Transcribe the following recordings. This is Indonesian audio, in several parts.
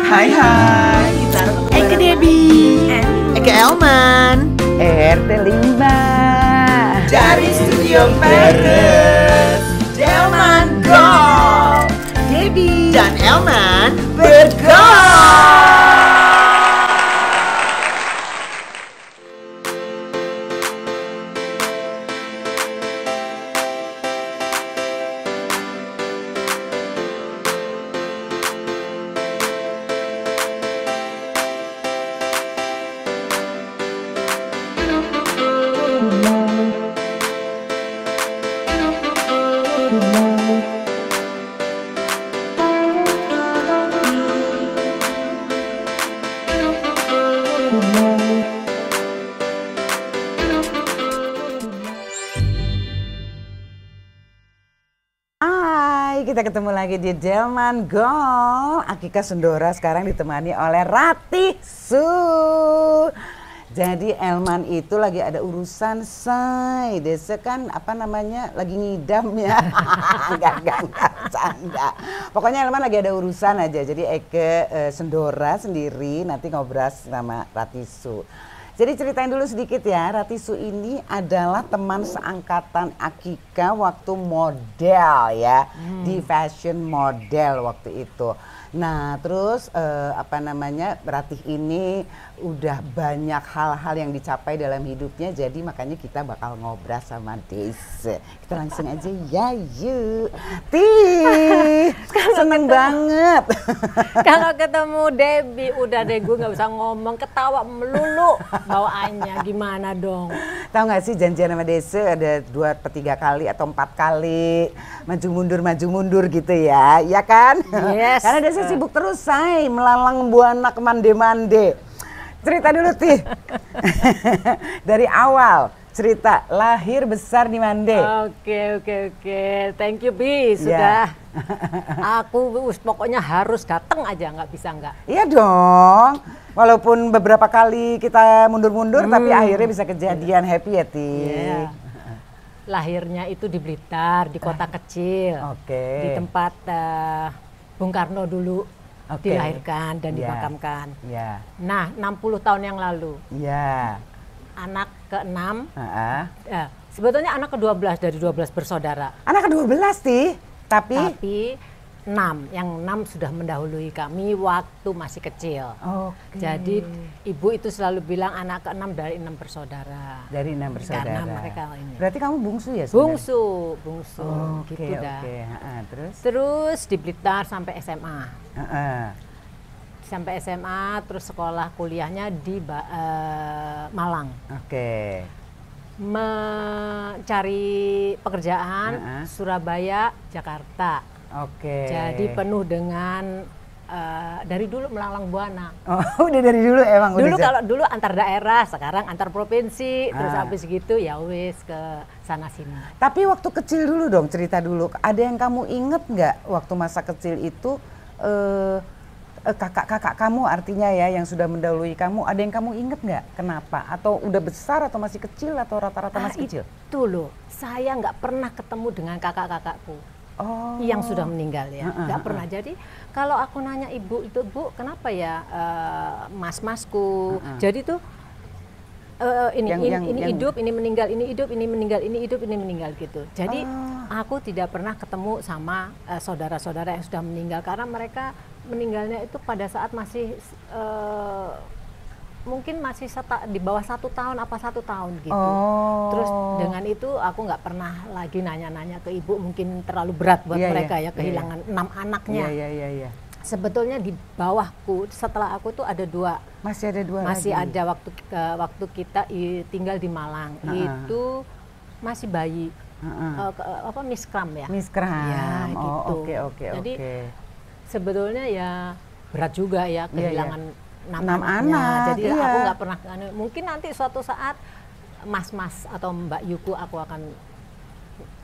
Hai hai, kita Eke Debbie, Eke Elman RT 5 dari Studio Paris. Elman Go, Debbie dan Elman bergol. Kita ketemu lagi di Delman Gol. Akika Sendora sekarang ditemani oleh Ratih Su. Jadi Elman itu lagi ada urusan say. Desa kan apa namanya lagi ngidam ya. Enggak canda. Pokoknya Elman lagi ada urusan aja. Jadi Eke Sendora sendiri nanti ngobrol sama Ratih Su. Jadi ceritain dulu sedikit ya, Ratih Su ini adalah teman seangkatan Akika waktu model ya, di fashion model waktu itu. Nah terus apa namanya, Ratih ini udah banyak hal-hal yang dicapai dalam hidupnya, jadi makanya kita bakal ngobrol sama Desa. Kita langsung aja ya yuk. Seneng banget. Kalau ketemu Debbie udah deh gue nggak bisa ngomong, ketawa melulu bawaannya, gimana dong? Tahu nggak sih janjian sama Desa ada 2-3 kali atau 4 kali maju mundur gitu ya, ya kan? Yes. Karena Desa sibuk terus say melalang buana ke mande-mande. Cerita dulu Tih. Dari awal cerita lahir besar di Mande. Oke. Thank you Bi, sudah. Aku pokoknya harus datang aja, nggak bisa nggak. Iya dong. Walaupun beberapa kali kita mundur-mundur tapi akhirnya bisa kejadian happy ya Tih. Yeah. Lahirnya itu di Blitar, di kota kecil. Di tempat Bung Karno dulu dilahirkan dan dimakamkan. Nah, 60 tahun yang lalu. Anak ke-6. Sebetulnya anak ke-12 dari 12 bersaudara. Anak ke-12 Tih, tapi 6, yang 6 sudah mendahului kami waktu masih kecil. Jadi ibu itu selalu bilang anak ke-6 dari 6 bersaudara. Dari 6 bersaudara. Karena mereka ini. Berarti kamu bungsu ya sebenarnya? Bungsu. Gitu dah. Terus di Blitar sampai SMA. Sampai SMA, terus sekolah kuliahnya di Malang. Mencari pekerjaan Surabaya, Jakarta. Jadi penuh dengan dari dulu melalang buana. Udah dari dulu emang. Kalau dulu antar daerah, sekarang antar provinsi, terus habis gitu ya wis ke sana sini. Tapi waktu kecil dulu dong, cerita dulu. Ada yang kamu inget nggak waktu masa kecil itu kakak-kakak kamu artinya ya yang sudah mendahului kamu, ada yang kamu inget nggak? Kenapa? Atau udah besar atau masih kecil atau rata-rata masih kecil? Itu loh, saya nggak pernah ketemu dengan kakak-kakakku. Yang sudah meninggal ya, nggak pernah. Jadi kalau aku nanya ibu itu, Bu kenapa ya mas-masku, jadi tuh ini hidup, ini meninggal, ini hidup, ini meninggal, ini hidup, ini meninggal gitu. Jadi aku tidak pernah ketemu sama saudara-saudara yang sudah meninggal karena mereka meninggalnya itu pada saat masih mungkin masih di bawah 1 tahun apa 1 tahun gitu. Terus dengan itu aku nggak pernah lagi nanya-nanya ke ibu, mungkin terlalu berat buat mereka ya kehilangan 6 anaknya. Sebetulnya di bawahku setelah aku tuh ada 2. Masih ada 2 masih lagi. ada waktu kita tinggal di Malang. Itu masih bayi. Miskram ya. Miskram. Ya, gitu. Oke. Jadi sebetulnya ya berat juga ya kehilangan 6 anak. Jadi aku nggak pernah, mungkin nanti suatu saat mas-mas atau Mbak Yuku aku akan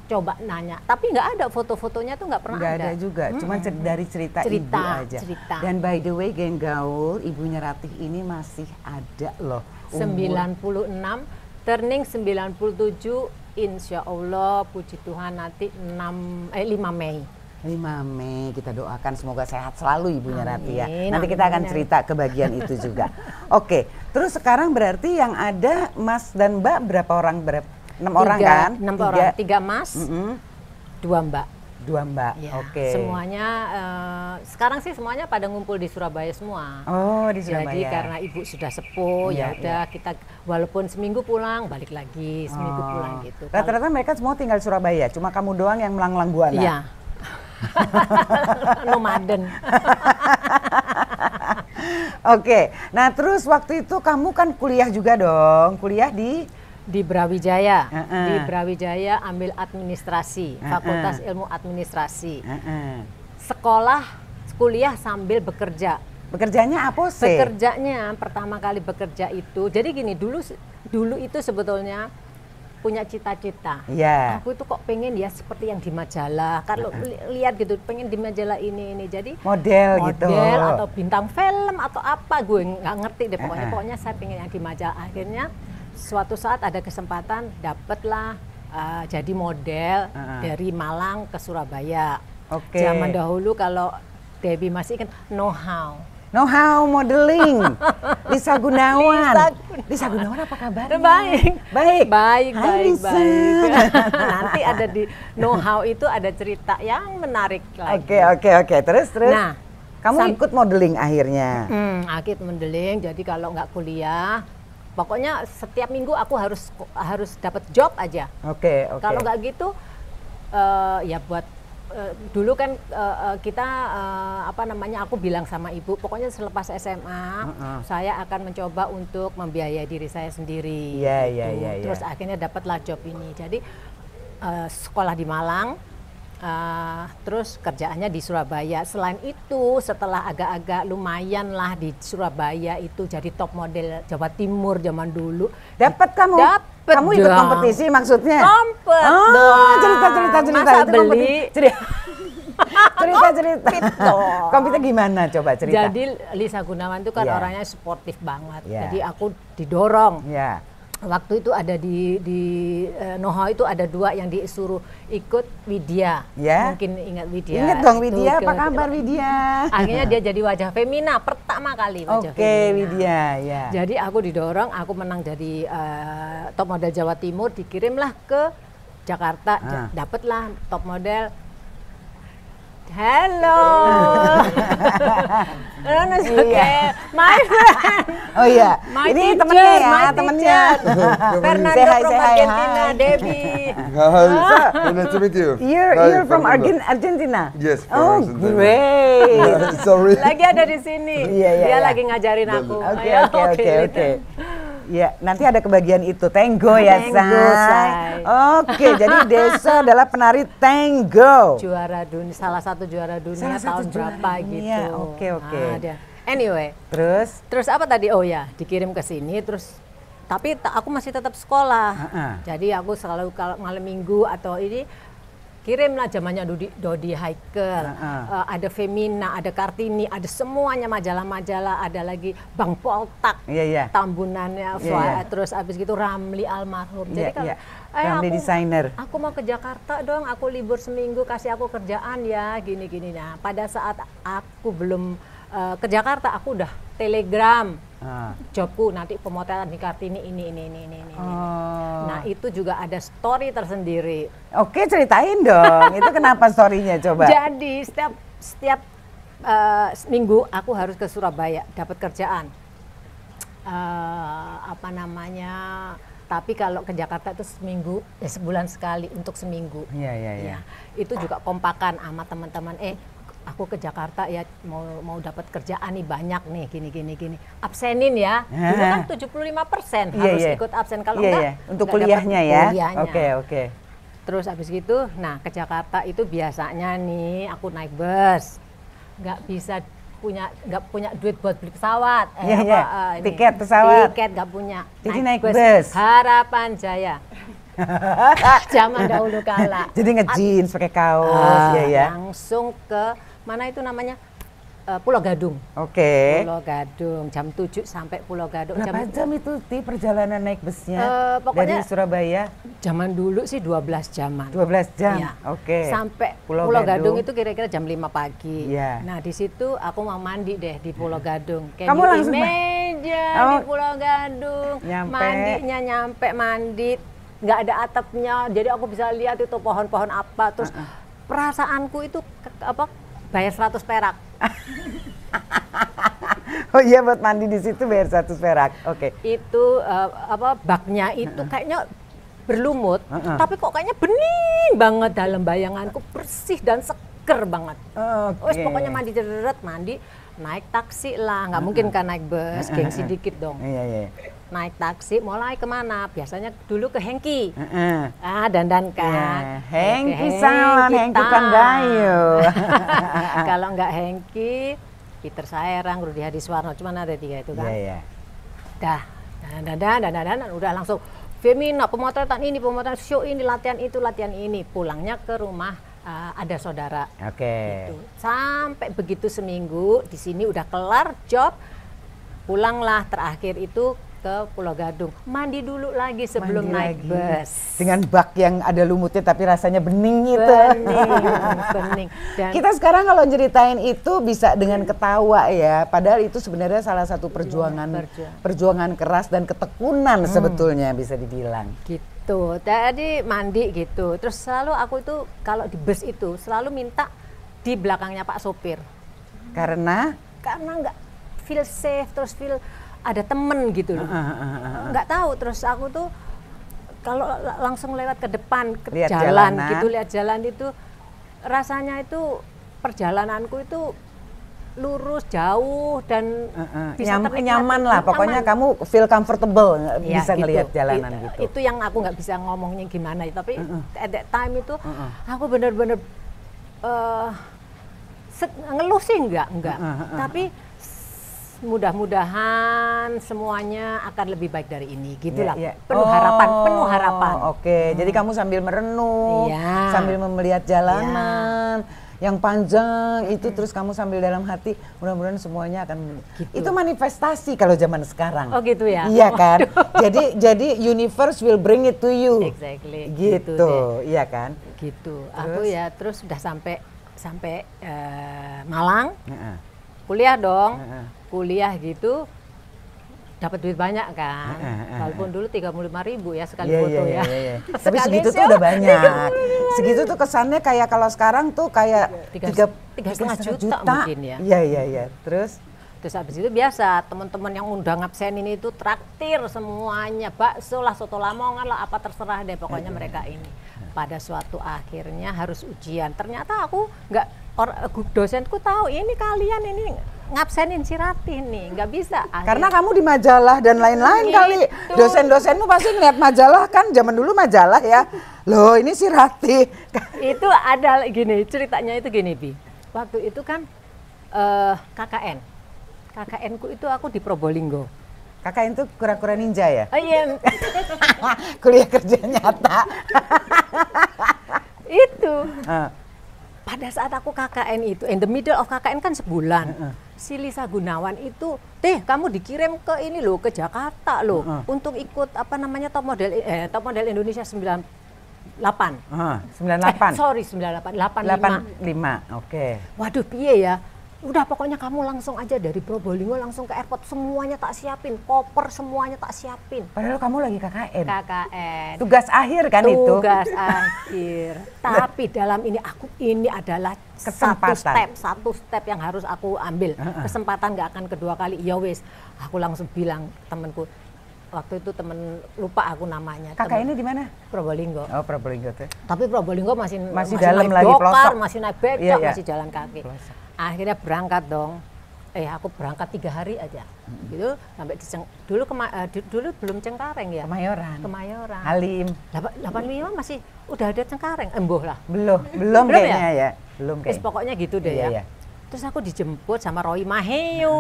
coba nanya, tapi nggak ada foto-fotonya tuh, nggak pernah ada. Nggak ada juga, cuma dari cerita ibu aja. Dan by the way geng gaul, ibunya Ratih ini masih ada loh. 96, turning 97, insya Allah puji Tuhan nanti 5 Mei. 5 Mei kita doakan semoga sehat selalu Ibunya Rati ya. Amin, Nanti kita akan amin. cerita ke bagian itu juga. Oke, terus sekarang berarti yang ada Mas dan Mbak berapa orang? 6 orang kan? 6 orang, 3 Mas, 2 Mbak. 2 Mbak, Ya, oke. semuanya sekarang sih semuanya pada ngumpul di Surabaya semua. Oh, di Surabaya. Jadi karena ibu sudah sepuh, Iya, ya udah kita walaupun seminggu pulang balik lagi, seminggu pulang gitu. Rata-rata mereka semua tinggal di Surabaya, cuma kamu doang yang melanglang buana. Iya. Nomaden. Oke, nah terus waktu itu kamu kan kuliah juga dong, kuliah Di Brawijaya. Heeh. Di Brawijaya ambil administrasi, Fakultas Ilmu Administrasi. Sekolah, kuliah sambil bekerja. Bekerjanya apa sih? Bekerjanya pertama kali bekerja itu, jadi gini dulu itu sebetulnya punya cita-cita. Iya. Aku itu kok pengen ya seperti yang di majalah. Kalau lihat gitu, pengen di majalah ini. Jadi Model gitu. atau bintang film atau apa, gue nggak ngerti deh pokoknya. Pokoknya saya pengen yang di majalah. Akhirnya suatu saat ada kesempatan, dapatlah jadi model dari Malang ke Surabaya. Oke. Zaman dahulu kalau Debbie masih kan know-how. Know how modeling. Lisa Gunawan. Lisa Gunawan apa kabarnya? Baik. Baik. Baik, Hai, baik, Lisa. baik. Nanti ada di know-how itu ada cerita yang menarik lagi. Oke. Terus. Nah, kamu ikut modeling akhirnya. Akid modeling. Jadi kalau nggak kuliah, pokoknya setiap minggu aku harus dapat job aja. Oke. Kalau nggak gitu, ya buat dulu kan kita aku bilang sama ibu, pokoknya selepas SMA saya akan mencoba untuk membiayai diri saya sendiri. Iya. Terus akhirnya dapatlah job ini. Jadi sekolah di Malang, terus kerjaannya di Surabaya. Selain itu, setelah agak-agak lumayan lah di Surabaya itu jadi top model Jawa Timur zaman dulu. Dapat kamu? Dapet Kamu ikut dong. kompetisi maksudnya? Kompet Oh, dong. cerita. Masa Itu beli? Cerita. dong. Kompetisi gimana? Coba cerita. Jadi Lisa Gunawan itu kan Iya. orangnya sportif banget. Iya. Jadi aku didorong. Ya. Waktu itu ada di know-how itu ada 2 yang disuruh ikut Widya. Ya. Mungkin ingat Widya. Ingat dong Itu Widya, apa kabar Widya? Akhirnya dia jadi wajah Femina pertama kali. Wajah Oke, Femina. Widya, ya. Jadi aku didorong, aku menang jadi top model Jawa Timur, dikirimlah ke Jakarta, dapatlah top model. Hello. Iya. My friend. Oh iya, My ini teacher, temennya ya, my temennya. Fernando Say hi, from say hi, Argentina, hi. Debbie. Hi, nice to meet you. You're from Fernando. Argentina? Yes, from Oh, Argentina. great. Sorry. Lagi ada di sini. Iya. Dia lagi ngajarin aku. Oke. Ayo, Ya, nanti ada kebagian itu, tango ya, Tango, Say. Say. Oke, jadi Desa adalah penari tango. Juara dunia, salah satu juara dunia Salah satu tahun juara berapa dunia, gitu. oke. Ada. Anyway, Terus apa tadi? Oh ya, dikirim ke sini terus tapi aku masih tetap sekolah. Jadi aku selalu kalau malam minggu atau ini kirimlah zamannya Dodi Haikel, ada Femina, ada Kartini, ada semuanya majalah-majalah, ada lagi Bang Poltak, Iya. Tambunannya, Iya. Terus abis gitu Ramli almarhum. Jadi kalau Ramli desainer. Aku mau ke Jakarta dong, aku libur seminggu, kasih aku kerjaan ya, gini-gini. Nah, pada saat aku belum ke Jakarta, aku udah telegram. Jobku nanti pemotretan di Kartini ini. Nah, itu juga ada story tersendiri. Oke, ceritain dong. Itu kenapa story-nya coba? Jadi setiap minggu aku harus ke Surabaya dapat kerjaan. Tapi kalau ke Jakarta itu seminggu, sebulan sekali untuk seminggu. Iya. Itu juga kompakan sama teman-teman. Aku ke Jakarta ya mau dapat kerjaan nih banyak nih gini. Absenin ya. Dulu kan 75% harus ikut absen kalau enggak. Untuk enggak kuliahnya dapet ya. kuliahnya. Oke. Terus habis gitu, nah ke Jakarta itu biasanya nih aku naik bus. Nggak punya duit buat beli pesawat. Tiket pesawat. Tiket nggak punya. Jadi naik bus. Harapan Jaya. Zaman dahulu kala. Jadi nge-jeans pakai kaos, ya. Langsung ke mana itu namanya? Pulau Gadung. Oke. Pulau Gadung, jam 7 sampai Pulau Gadung. Berapa jam itu Ti perjalanan naik busnya pokoknya dari Surabaya? Zaman dulu sih 12 jaman. 12 jam, Iya. Oke. Sampai Pulau Pulau Gadung. Gadung itu kira-kira jam 5 pagi. Iya. Nah di situ aku mau mandi deh di Pulau Gadung. Kamu langsung meja di Pulau Gadung. Nyampe. Mandinya nyampe mandi, nggak ada atapnya, jadi aku bisa lihat itu pohon-pohon apa. Terus perasaanku itu bayar 100 perak. Oh iya, buat mandi di situ bayar 100 perak. Oke. Itu baknya itu kayaknya berlumut, tapi kok kayaknya bening banget dalam bayanganku, bersih dan seger banget. Wes pokoknya mandi mandi, naik taksi lah, nggak mungkin kan naik bus, gengsi dikit dong. Iya. Naik taksi, mulai kemana? Biasanya dulu ke Hengki. Dandan kan. Hengki Salon, Hengki Kandayu. Kalau nggak Hengki, Peter Saerang, Rudi Hadiswarno, cuma ada 3 itu kan. Iya. Dah, dandan, udah langsung Femina, pemotretan ini, pemotretan show ini, latihan itu, latihan ini. Pulangnya ke rumah ada saudara. Oke. Gitu. Sampai begitu seminggu, di sini udah kelar job, pulanglah terakhir itu ke Pulau Gadung. Mandi dulu lagi sebelum naik bus. Dengan bak yang ada lumutnya tapi rasanya bening itu. Bening. Dan Kita sekarang kalau ceritain itu bisa dengan ketawa ya. Padahal itu sebenarnya salah satu perjuangan keras dan ketekunan sebetulnya bisa dibilang. Gitu. Tadi mandi gitu. Terus selalu aku itu kalau di bus itu selalu minta di belakangnya Pak sopir. Karena nggak feel safe, terus feel ada temen gitu loh. Nggak tahu, terus aku tuh kalau langsung lewat ke depan ke lihat jalan jalanan. gitu, lihat jalan itu rasanya itu perjalananku itu lurus, jauh dan bisa nyaman lah. Pokoknya kamu feel comfortable ya, bisa gitu. ngelihat jalanan gitu. Itu yang aku nggak bisa ngomongnya gimana, tapi at that time itu aku bener-bener ngeluh sih enggak. Tapi mudah-mudahan semuanya akan lebih baik dari ini, gitulah. Penuh harapan. Oke. Jadi kamu sambil merenung, sambil melihat jalanan yang panjang itu, terus kamu sambil dalam hati, mudah-mudahan semuanya akan gitu. Itu manifestasi kalau zaman sekarang. Oh gitu ya. Iya kan. jadi universe will bring it to you. Exactly. Gitu. Iya kan. Gitu. Aku ya terus sudah sampai Malang. Kuliah dong. Kuliah gitu dapat duit banyak kan, walaupun dulu 35.000 ya sekali foto ya. Tapi segitu tuh udah banyak. Segitu tuh kesannya kayak kalau sekarang tuh kayak 3,5 juta mungkin ya. Iya. Terus habis itu biasa teman-teman yang undang absen ini tuh traktir semuanya, bakso lah, soto lamongan lah, apa terserah deh pokoknya mereka ini. Pada suatu akhirnya harus ujian. Ternyata aku dosenku tahu ini kalian ini ngabsenin si Ratih nih, nggak bisa. Karena kamu di majalah dan lain-lain kali. Dosen-dosenmu pasti ngeliat majalah kan, zaman dulu majalah ya. Loh ini si Ratih. Itu ada gini, ceritanya itu gini Bi. Waktu itu kan KKN. KKN-ku itu aku di Probolinggo. KKN itu kura-kura ninja ya? Oh iya. Kuliah kerja nyata. Itu. Pada saat aku KKN itu, in the middle of KKN kan sebulan. Si Lisa Gunawan itu, kamu dikirim ke ini loh, ke Jakarta loh, untuk ikut apa namanya top model Indonesia 98. 98. 98, 85. Oke. Waduh, piye ya? Udah pokoknya kamu langsung aja dari Probolinggo langsung ke airport, semuanya tak siapin, koper semuanya tak siapin. Padahal kamu lagi KKN. KKN. Tugas akhir kan itu? Tugas akhir. Tapi dalam ini adalah satu step yang harus aku ambil. Kesempatan nggak akan kedua kali. Ya wes, aku langsung bilang temanku. Waktu itu temen, lupa aku namanya. Kakak ini di mana? Probolinggo. Oh, Probolinggo tuh. Tapi Probolinggo masih dalam naik lagi dokar, pelosok. masih naik becak, Iya. masih jalan kaki. Akhirnya berangkat dong. Aku berangkat 3 hari aja. Gitu sampai dulu belum Cengkareng ya. Kemayoran. Halim. 85 masih udah ada Cengkareng. Emboh lah. Belum kayaknya ya. Belum kayaknya. Pokoknya gitu deh ya. Iya. Terus aku dijemput sama Roy Maheo.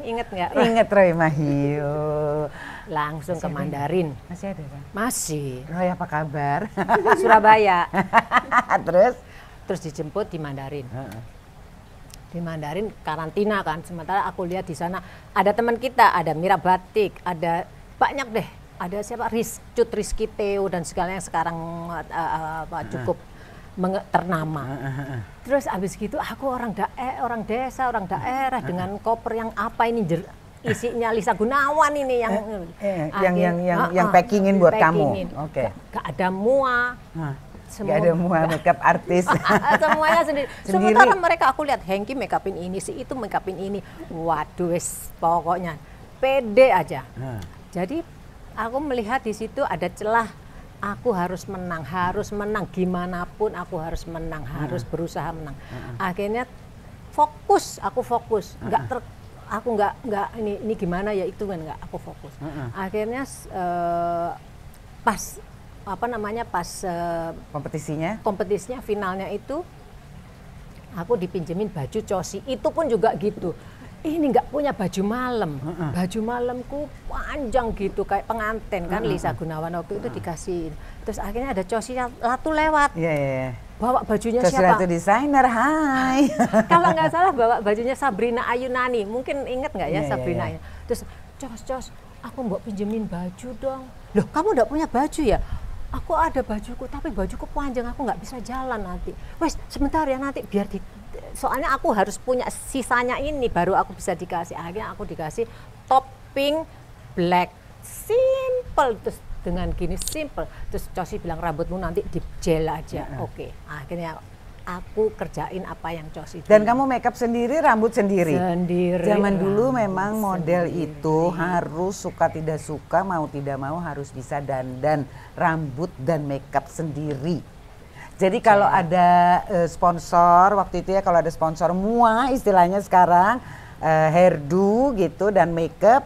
Ingat nggak? Ingat Roy Maheo. Langsung ke Mandarin. Masih ada kan? Masih. Roy apa kabar? Surabaya. Terus dijemput di Mandarin. Di Mandarin karantina kan, sementara aku lihat di sana ada teman kita, ada Mira Batik, ada banyak deh, ada siapa Cut Rizky Teo dan segala yang sekarang cukup ternama. Terus abis gitu aku orang desa, orang daerah dengan koper yang apa ini isinya Lisa Gunawan ini yang packingin buat kamu. Oke. Gak ada mua. Gak ada mua makeup artis. Semuanya sendiri. Sementara mereka aku lihat Hengki makeupin ini, si itu makeupin ini. Waduh, pokoknya pede aja. Jadi aku melihat di situ ada celah. Aku harus menang gimana pun aku harus menang, harus berusaha menang. Akhirnya aku fokus, aku nggak ini gimana ya itu kan nggak aku fokus. Akhirnya pas kompetisinya finalnya itu aku dipinjemin baju cosi, itu pun juga gitu. Ini nggak punya baju malam, baju malamku panjang gitu kayak pengantin kan, Lisa Gunawan waktu itu dikasihin. Terus akhirnya ada Cosi Latu lewat, bawa bajunya Cosi siapa? Latu desainer, hai. Kalau nggak salah bawa bajunya Sabrina Ayunani, mungkin inget nggak ya Sabrina? Terus Cos, aku mau pinjemin baju dong. Loh, kamu nggak punya baju ya? Aku ada bajuku, tapi bajuku panjang, aku nggak bisa jalan nanti. Wes, sebentar ya nanti biar soalnya aku harus punya sisanya ini baru aku bisa dikasih. Akhirnya aku dikasih top pink black simple, terus dengan gini simple. Terus Cosi bilang rambutmu nanti di gel aja. Oke. Akhirnya aku kerjain apa yang Cosi bilang. Dan kamu makeup sendiri, rambut sendiri? Sendiri. Zaman dulu memang model itu harus suka tidak suka, mau tidak mau harus bisa dandan, rambut dan makeup sendiri. Jadi kalau ada sponsor, waktu itu ya kalau ada sponsor mua istilahnya sekarang, hairdo gitu dan makeup,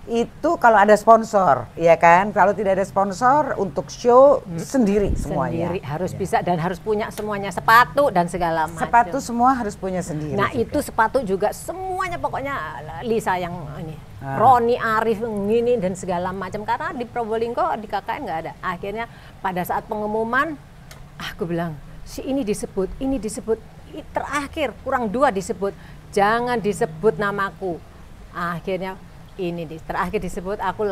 itu kalau ada sponsor, ya kan? Kalau tidak ada sponsor untuk show sendiri semuanya. Sendiri harus bisa dan harus punya semuanya, sepatu dan segala macam. Sepatu semua harus punya sendiri. Nah juga. Itu sepatu juga semuanya pokoknya Lisa yang ini, Roni Arif ini dan segala macam, karena di Probolinggo di KKN nggak ada. Akhirnya pada saat pengumuman aku bilang si ini disebut, terakhir kurang 2 disebut, jangan disebut namaku. Akhirnya ini terakhir disebut, aku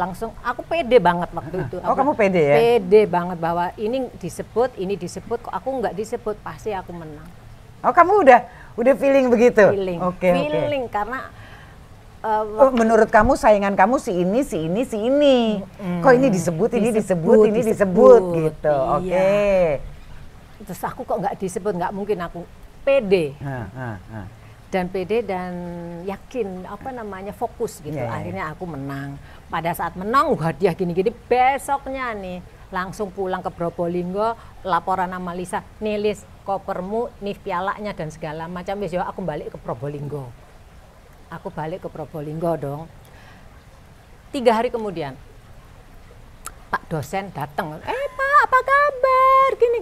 pede banget waktu itu. Kamu pede ya? Pede banget bahwa ini disebut, kok aku nggak disebut pasti aku menang. Oh, kamu udah feeling begitu? Feeling karena menurut kamu saingan kamu si ini. Kok ini disebut gitu. Oke. Terus aku kok nggak disebut, nggak mungkin, aku pede. Dan pede dan yakin fokus gitu. Akhirnya aku menang. Pada saat menang hadiah gini-gini, besoknya nih langsung pulang ke Probolinggo, laporan sama Lisa, nih Lis, kopermu, nih pialanya dan segala macam. Besok aku balik ke Probolinggo. Aku balik ke Probolinggo dong. 3 hari kemudian Pak dosen datang. Pak, apa kabar? Gini.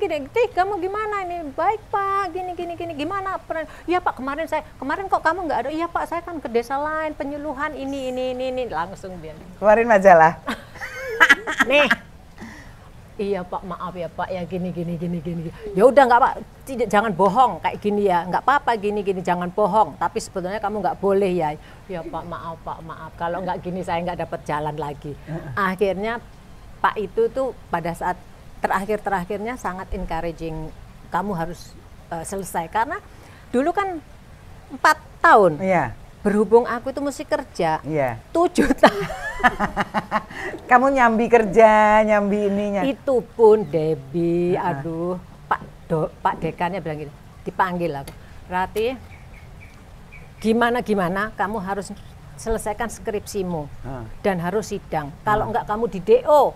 Kamu gimana ini? Baik Pak, gini. Gimana? Ya Pak, kemarin kok kamu nggak ada? Iya Pak, saya kan ke desa lain, penyuluhan ini. Langsung dia. Keluarin majalah. Nih. Iya Pak, maaf ya Pak, ya gini. Ya udah nggak Pak, jangan bohong kayak gini ya. Nggak apa-apa gini, jangan bohong. Tapi sebetulnya kamu nggak boleh ya. Ya Pak, maaf. Kalau nggak gini saya nggak dapat jalan lagi. Akhirnya Pak itu tuh pada saat terakhirnya sangat encouraging, kamu harus selesai, karena dulu kan 4 tahun. Iya. Berhubung aku itu mesti kerja. Iya. 7 tahun. Kamu nyambi kerja, nyambi ininya. Itu pun Debbie, aduh, Pak dekannya bilang gini, dipanggil aku. Rati, gimana kamu harus selesaikan skripsimu dan harus sidang. Kalau enggak kamu di DO.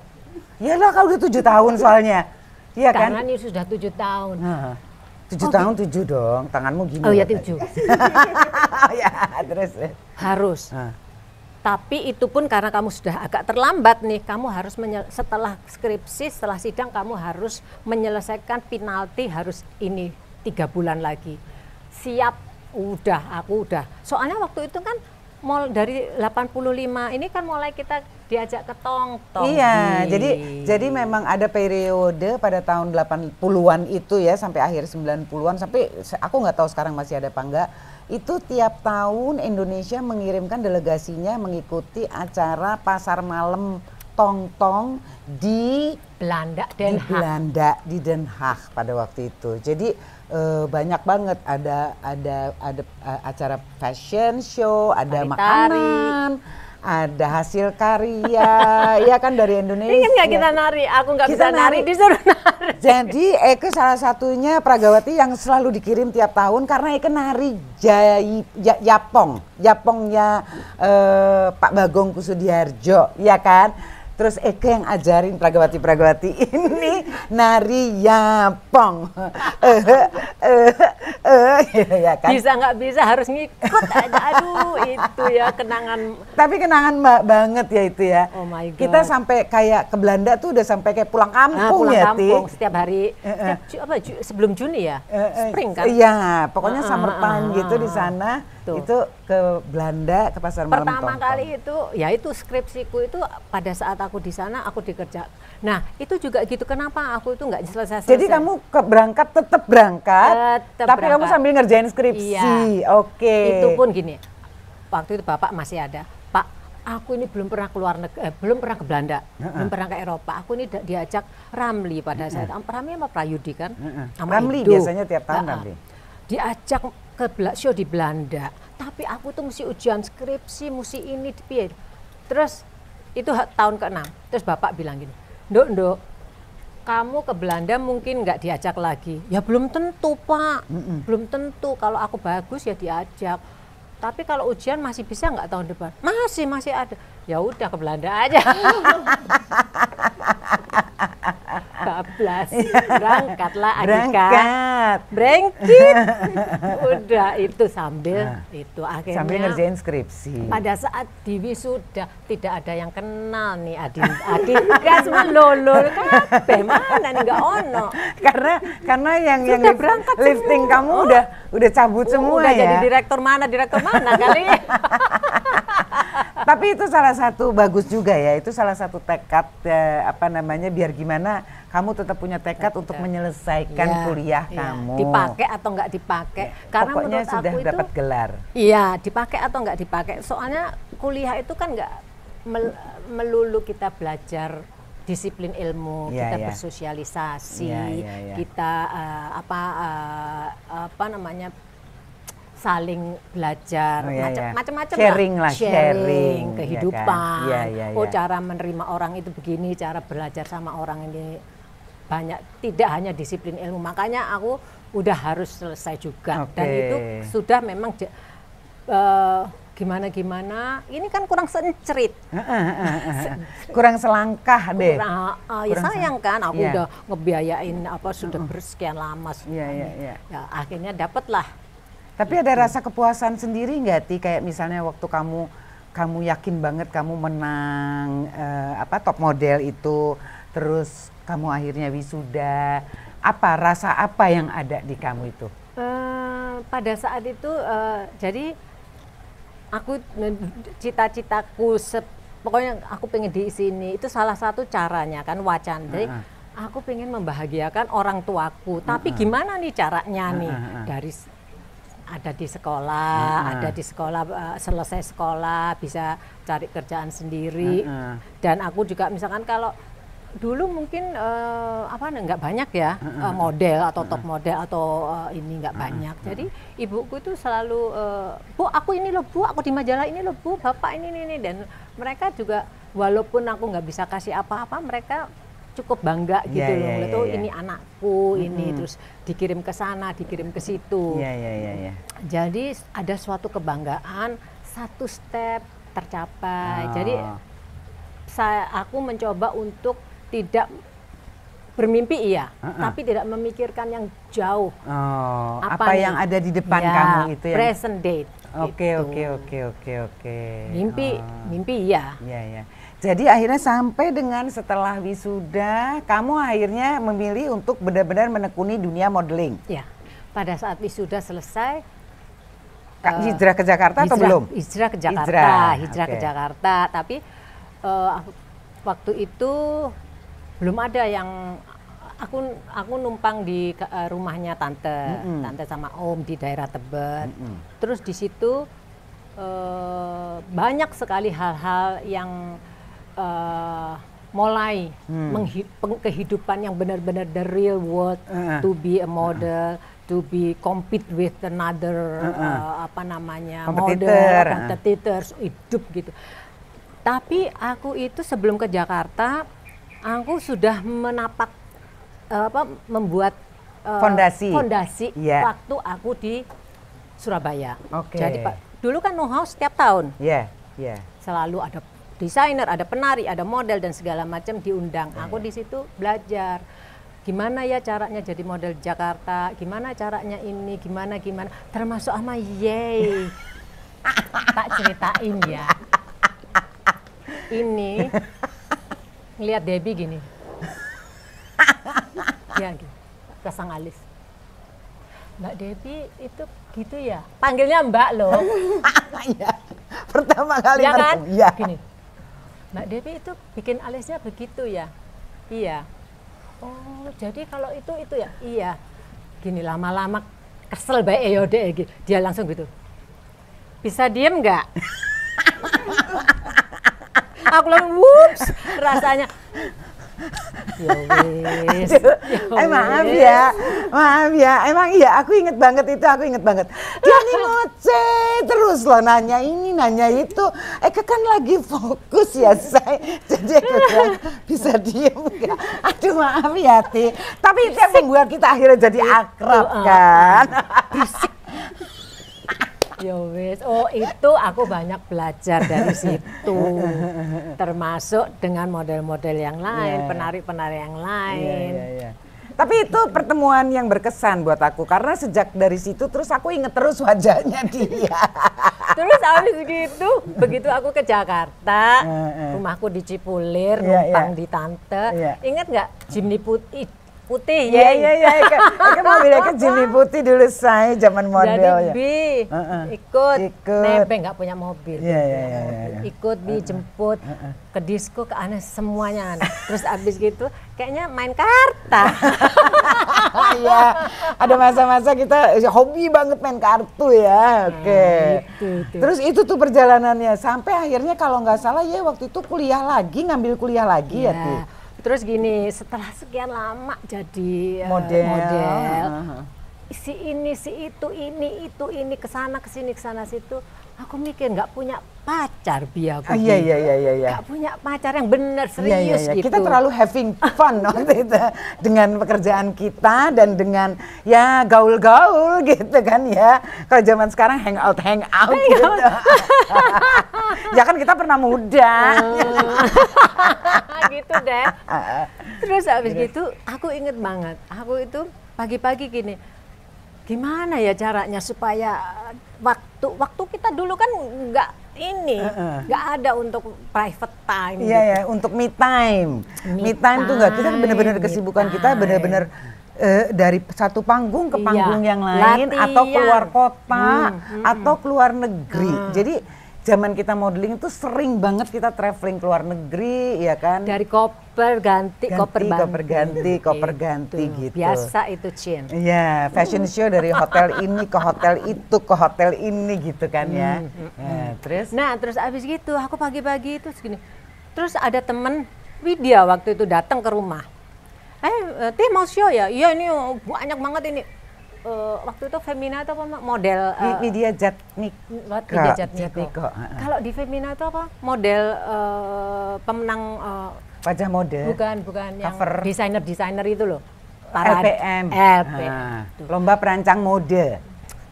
Iyalah, kalau udah 7 tahun soalnya. Iya kan? Karena ini sudah 7 tahun. 7 tahun 7 dong, tanganmu gini. Oh ya 7. Ya, terus. Harus. Tapi itu pun karena kamu sudah agak terlambat nih, kamu harus setelah skripsi, setelah sidang kamu harus menyelesaikan penalti, harus ini 3 bulan lagi. Siap, aku udah. Soalnya waktu itu kan dari 85 ini kan mulai kita diajak ke tong-tong. Iya, jadi memang ada periode pada tahun 80-an itu ya, sampai akhir 90-an, sampai aku nggak tahu sekarang masih ada apa enggak, itu tiap tahun Indonesia mengirimkan delegasinya mengikuti acara pasar malam tong-tong di Belanda, di Belanda, di Den Haag pada waktu itu. Jadi banyak banget ada acara fashion show, ada makanan, ada hasil karya, ya kan dari Indonesia. Ingin nggak kita nari? Aku nggak bisa nari, disuruh nari. Jadi Eke salah satunya Pragawati yang selalu dikirim tiap tahun karena Eke nari Yapongnya Pak Bagong Kusudiarjo, ya kan? Terus Eke yang ajarin Pragawati ini nari Yapong. Ya kan? Bisa nggak bisa harus ngikut aja. Aduh, itu ya kenangan. Tapi kenangan banget ya itu ya. Oh my God. Kita sampai kayak ke Belanda tuh udah sampai kayak pulang kampung pulang ya, kampung Ti. setiap hari. Sebelum Juni ya? Spring kan? Iya, pokoknya summer time gitu di sana. Tuh. Itu ke Belanda, ke pasar malam Pertama tong-tong. kali itu, ya itu skripsiku itu pada saat aku di sana aku dikerja. Nah itu juga gitu, kenapa aku itu nggak selesai. Jadi kamu tetap berangkat, tapi kamu sambil ngerjain skripsi. Iya. Oke. Itu pun gini, waktu itu bapak masih ada. Pak, aku ini belum pernah keluar negeri, belum pernah ke Belanda, belum pernah ke Eropa. Aku ini diajak Ramli pada saat Ramli sama Prayudi kan? Ramli biasanya tiap tahun Ramli. Diajak ke show di Belanda, tapi aku tuh mesti ujian skripsi, mesti ini piye. Terus itu tahun ke-6, terus bapak bilang gini, Nduk, kamu ke Belanda mungkin nggak diajak lagi. Ya belum tentu Pak, belum tentu. Kalau aku bagus ya diajak. Tapi kalau ujian masih bisa nggak tahun depan? Masih ada. Ya udah ke Belanda aja. Bablas, berangkatlah Adika. Berangkat. Udah itu sambil itu akhirnya. Sambil ngerjain skripsi. Pada saat di wisuda tidak ada yang kenal nih Adika semua lolol kabeh mana nih nggak ono. Karena yang berangkat lifting semua. kamu udah cabut semua udah ya. jadi direktur mana kali. Tapi itu salah satu bagus juga ya. Itu salah satu tekad biar gimana kamu tetap punya tekad untuk menyelesaikan kuliah kamu. Dipakai atau nggak dipakai. Karena pokoknya menurut sudah aku itu dapat gelar. Iya, dipakai atau nggak dipakai. Soalnya kuliah itu kan nggak melulu kita belajar disiplin ilmu, kita bersosialisasi, kita saling belajar, macam-macam sharing kehidupan. Cara menerima orang itu begini, cara belajar sama orang ini banyak, tidak hanya disiplin ilmu. Makanya aku udah harus selesai juga. Dan itu sudah memang gimana ini kan kurang sencerit, kurang selangkah deh. Ya sayang kan, aku udah ngebiayain sudah bersekian lama. Ya akhirnya dapatlah. Tapi ada rasa kepuasan sendiri nggak, Ti? Kayak misalnya waktu kamu yakin banget kamu menang top model itu, terus kamu akhirnya wisuda. Rasa apa yang ada di kamu itu? Pada saat itu jadi aku cita-citaku pokoknya aku pengen di sini, itu salah satu caranya kan wacana. Jadi aku pengen membahagiakan orang tuaku. Tapi gimana nih caranya nih? Dari ada di sekolah, selesai sekolah bisa cari kerjaan sendiri. Dan aku juga misalkan kalau dulu mungkin nggak banyak ya model atau top model atau ini nggak banyak. Jadi ibuku itu selalu Bu, aku ini loh Bu, aku di majalah ini loh Bu, Bapak ini. Dan mereka juga walaupun aku nggak bisa kasih apa-apa, mereka cukup bangga gitu loh. Ini anakku, ini terus dikirim ke sana, dikirim ke situ. Jadi ada suatu kebanggaan, satu step tercapai. Jadi aku mencoba untuk tidak bermimpi tapi tidak memikirkan yang jauh. Apa yang ada di depan kamu itu yang present date. Oke. Mimpi iya. Jadi akhirnya sampai dengan setelah wisuda, kamu akhirnya memilih untuk benar-benar menekuni dunia modeling. Ya, pada saat wisuda selesai. Hijrah ke Jakarta atau belum? Hijrah ke Jakarta, ke Jakarta. Tapi waktu itu belum ada yang aku numpang di rumahnya tante, tante sama om di daerah Tebet. Terus di situ banyak sekali hal-hal yang mulai kehidupan yang benar-benar the real world, to be a model, to be compete with another competitors, hidup gitu. Tapi aku itu sebelum ke Jakarta, aku sudah menapak membuat fondasi waktu aku di Surabaya. Jadi dulu kan know how setiap tahun, selalu ada desainer, ada penari, ada model dan segala macam diundang. Aku di situ belajar gimana ya caranya jadi model Jakarta, gimana caranya ini, gimana termasuk sama Yey. Tak ceritain ya. Ini ngelihat Debbie gini. Ya gitu. Pasang alis. Mbak Debbie itu gitu ya. Panggilnya Mbak loh. Iya. Pertama kali ya kan? Ya. Gini. Mbak Debbie itu bikin alisnya begitu ya? Iya. Oh, jadi kalau itu ya? Iya. Gini lama-lama kesel baik yaudah dia langsung gitu. Bisa diem nggak? Aku langsung whoops rasanya. Ya wis. Maaf ya. Emang iya, aku inget banget. Dia nih ngoceh terus loh, nanya ini, nanya itu. Kan lagi fokus ya, saya. Jadi bilang, bisa diem nggak? Aduh maaf ya, Ti. Tapi itu yang membuat kita akhirnya jadi akrab kan. Berisik. Ya wis, itu aku banyak belajar dari situ, termasuk dengan model-model yang lain, penari-penari yang lain. Tapi itu pertemuan yang berkesan buat aku, karena sejak dari situ terus aku inget terus wajahnya dia. Terus habis gitu, begitu aku ke Jakarta, rumahku di Cipulir, numpang di tante, inget nggak Jimny putih ya. Kan mobilnya kan Jimny putih dulu saya zaman model. Jadi ikut. Nebeng nggak punya mobil. Ikut dijemput ke disco, ke aneh semuanya aneh. Terus abis gitu kayaknya main karta. Iya. Ada masa-masa kita hobi banget main kartu ya. Gitu. Terus itu tuh perjalanannya sampai akhirnya kalau nggak salah ya waktu itu ngambil kuliah lagi ya Ti. Terus gini, setelah sekian lama jadi model. Si ini, si itu, ini, kesana, kesini, kesana, situ. Aku mikir nggak punya pacar biar aku. Iya. Nggak punya pacar yang benar, serius gitu. Kita terlalu having fun waktu itu dengan pekerjaan kita dan dengan ya gaul-gaul gitu kan ya. Kalau zaman sekarang hangout gitu. Ya kan kita pernah muda. Gitu deh. Terus habis gitu aku inget banget, aku itu pagi-pagi gini, gimana ya caranya supaya waktu kita dulu kan nggak ada untuk private time. Iya gitu. Untuk me time. Me time tuh nggak, kita benar-benar kesibukan kita benar-benar dari satu panggung ke panggung yang lain, atau keluar kota atau keluar negeri. Jadi zaman kita modeling itu sering banget kita traveling ke luar negeri, ya kan? Dari koper ganti gitu. Biasa itu Cin. Iya, fashion show dari hotel ini ke hotel itu ke hotel ini gitu kan ya. Terus abis gitu aku pagi-pagi itu segini. Terus ada temen Widya waktu itu datang ke rumah. Teh mau show ya? Iya ini banyak banget ini. Waktu itu Femina itu apa model Widya Jatmiko. Kalau di Femina itu apa model pemenang wajah model. Bukan yang cover desainer itu loh. LPM. Lomba perancang mode.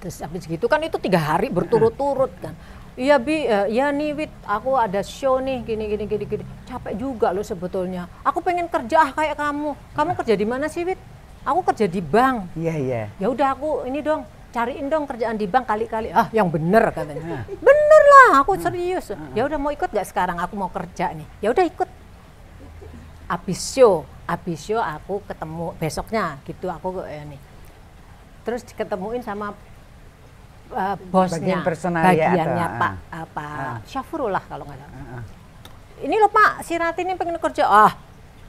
Terus habis gitu kan itu 3 hari berturut-turut kan. Iya ya nih Wit, aku ada show nih gini. Capek juga loh sebetulnya. Aku pengen kerja kayak kamu. Kamu kerja di mana sih Wit? Aku kerja di bank. Iya. Ya udah aku ini dong, cariin dong kerjaan di bank kali-kali. Yang bener katanya. Bener lah, aku serius. Ya udah mau ikut nggak sekarang? Aku mau kerja nih. Ya udah ikut. Abis show aku ketemu besoknya gitu aku nih. Terus ketemuin sama bosnya, bagiannya Pak Syafrullah kalau nggak salah. Ini loh Pak, si Rati ini pengen kerja.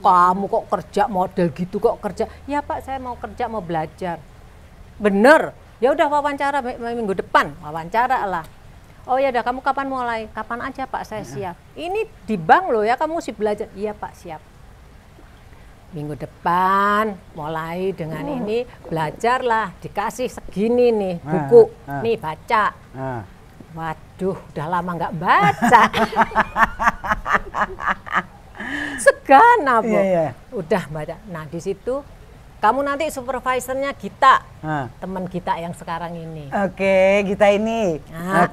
kamu kok kerja model gitu kok kerja? Ya Pak, saya mau kerja, mau belajar. Bener, ya udah wawancara minggu depan, wawancara lah. Oh ya udah, kamu kapan mulai? Kapan aja Pak, saya siap. Ini di bank loh ya, kamu mesti belajar. Iya Pak, siap. Minggu depan mulai dengan ini, belajarlah, dikasih segini nih buku, nih baca. Waduh, udah lama nggak baca. Segan apa? Udah baca. Nah di situ kamu nanti supervisornya Gita, teman Gita yang sekarang ini. Oke, Gita ini. Nah,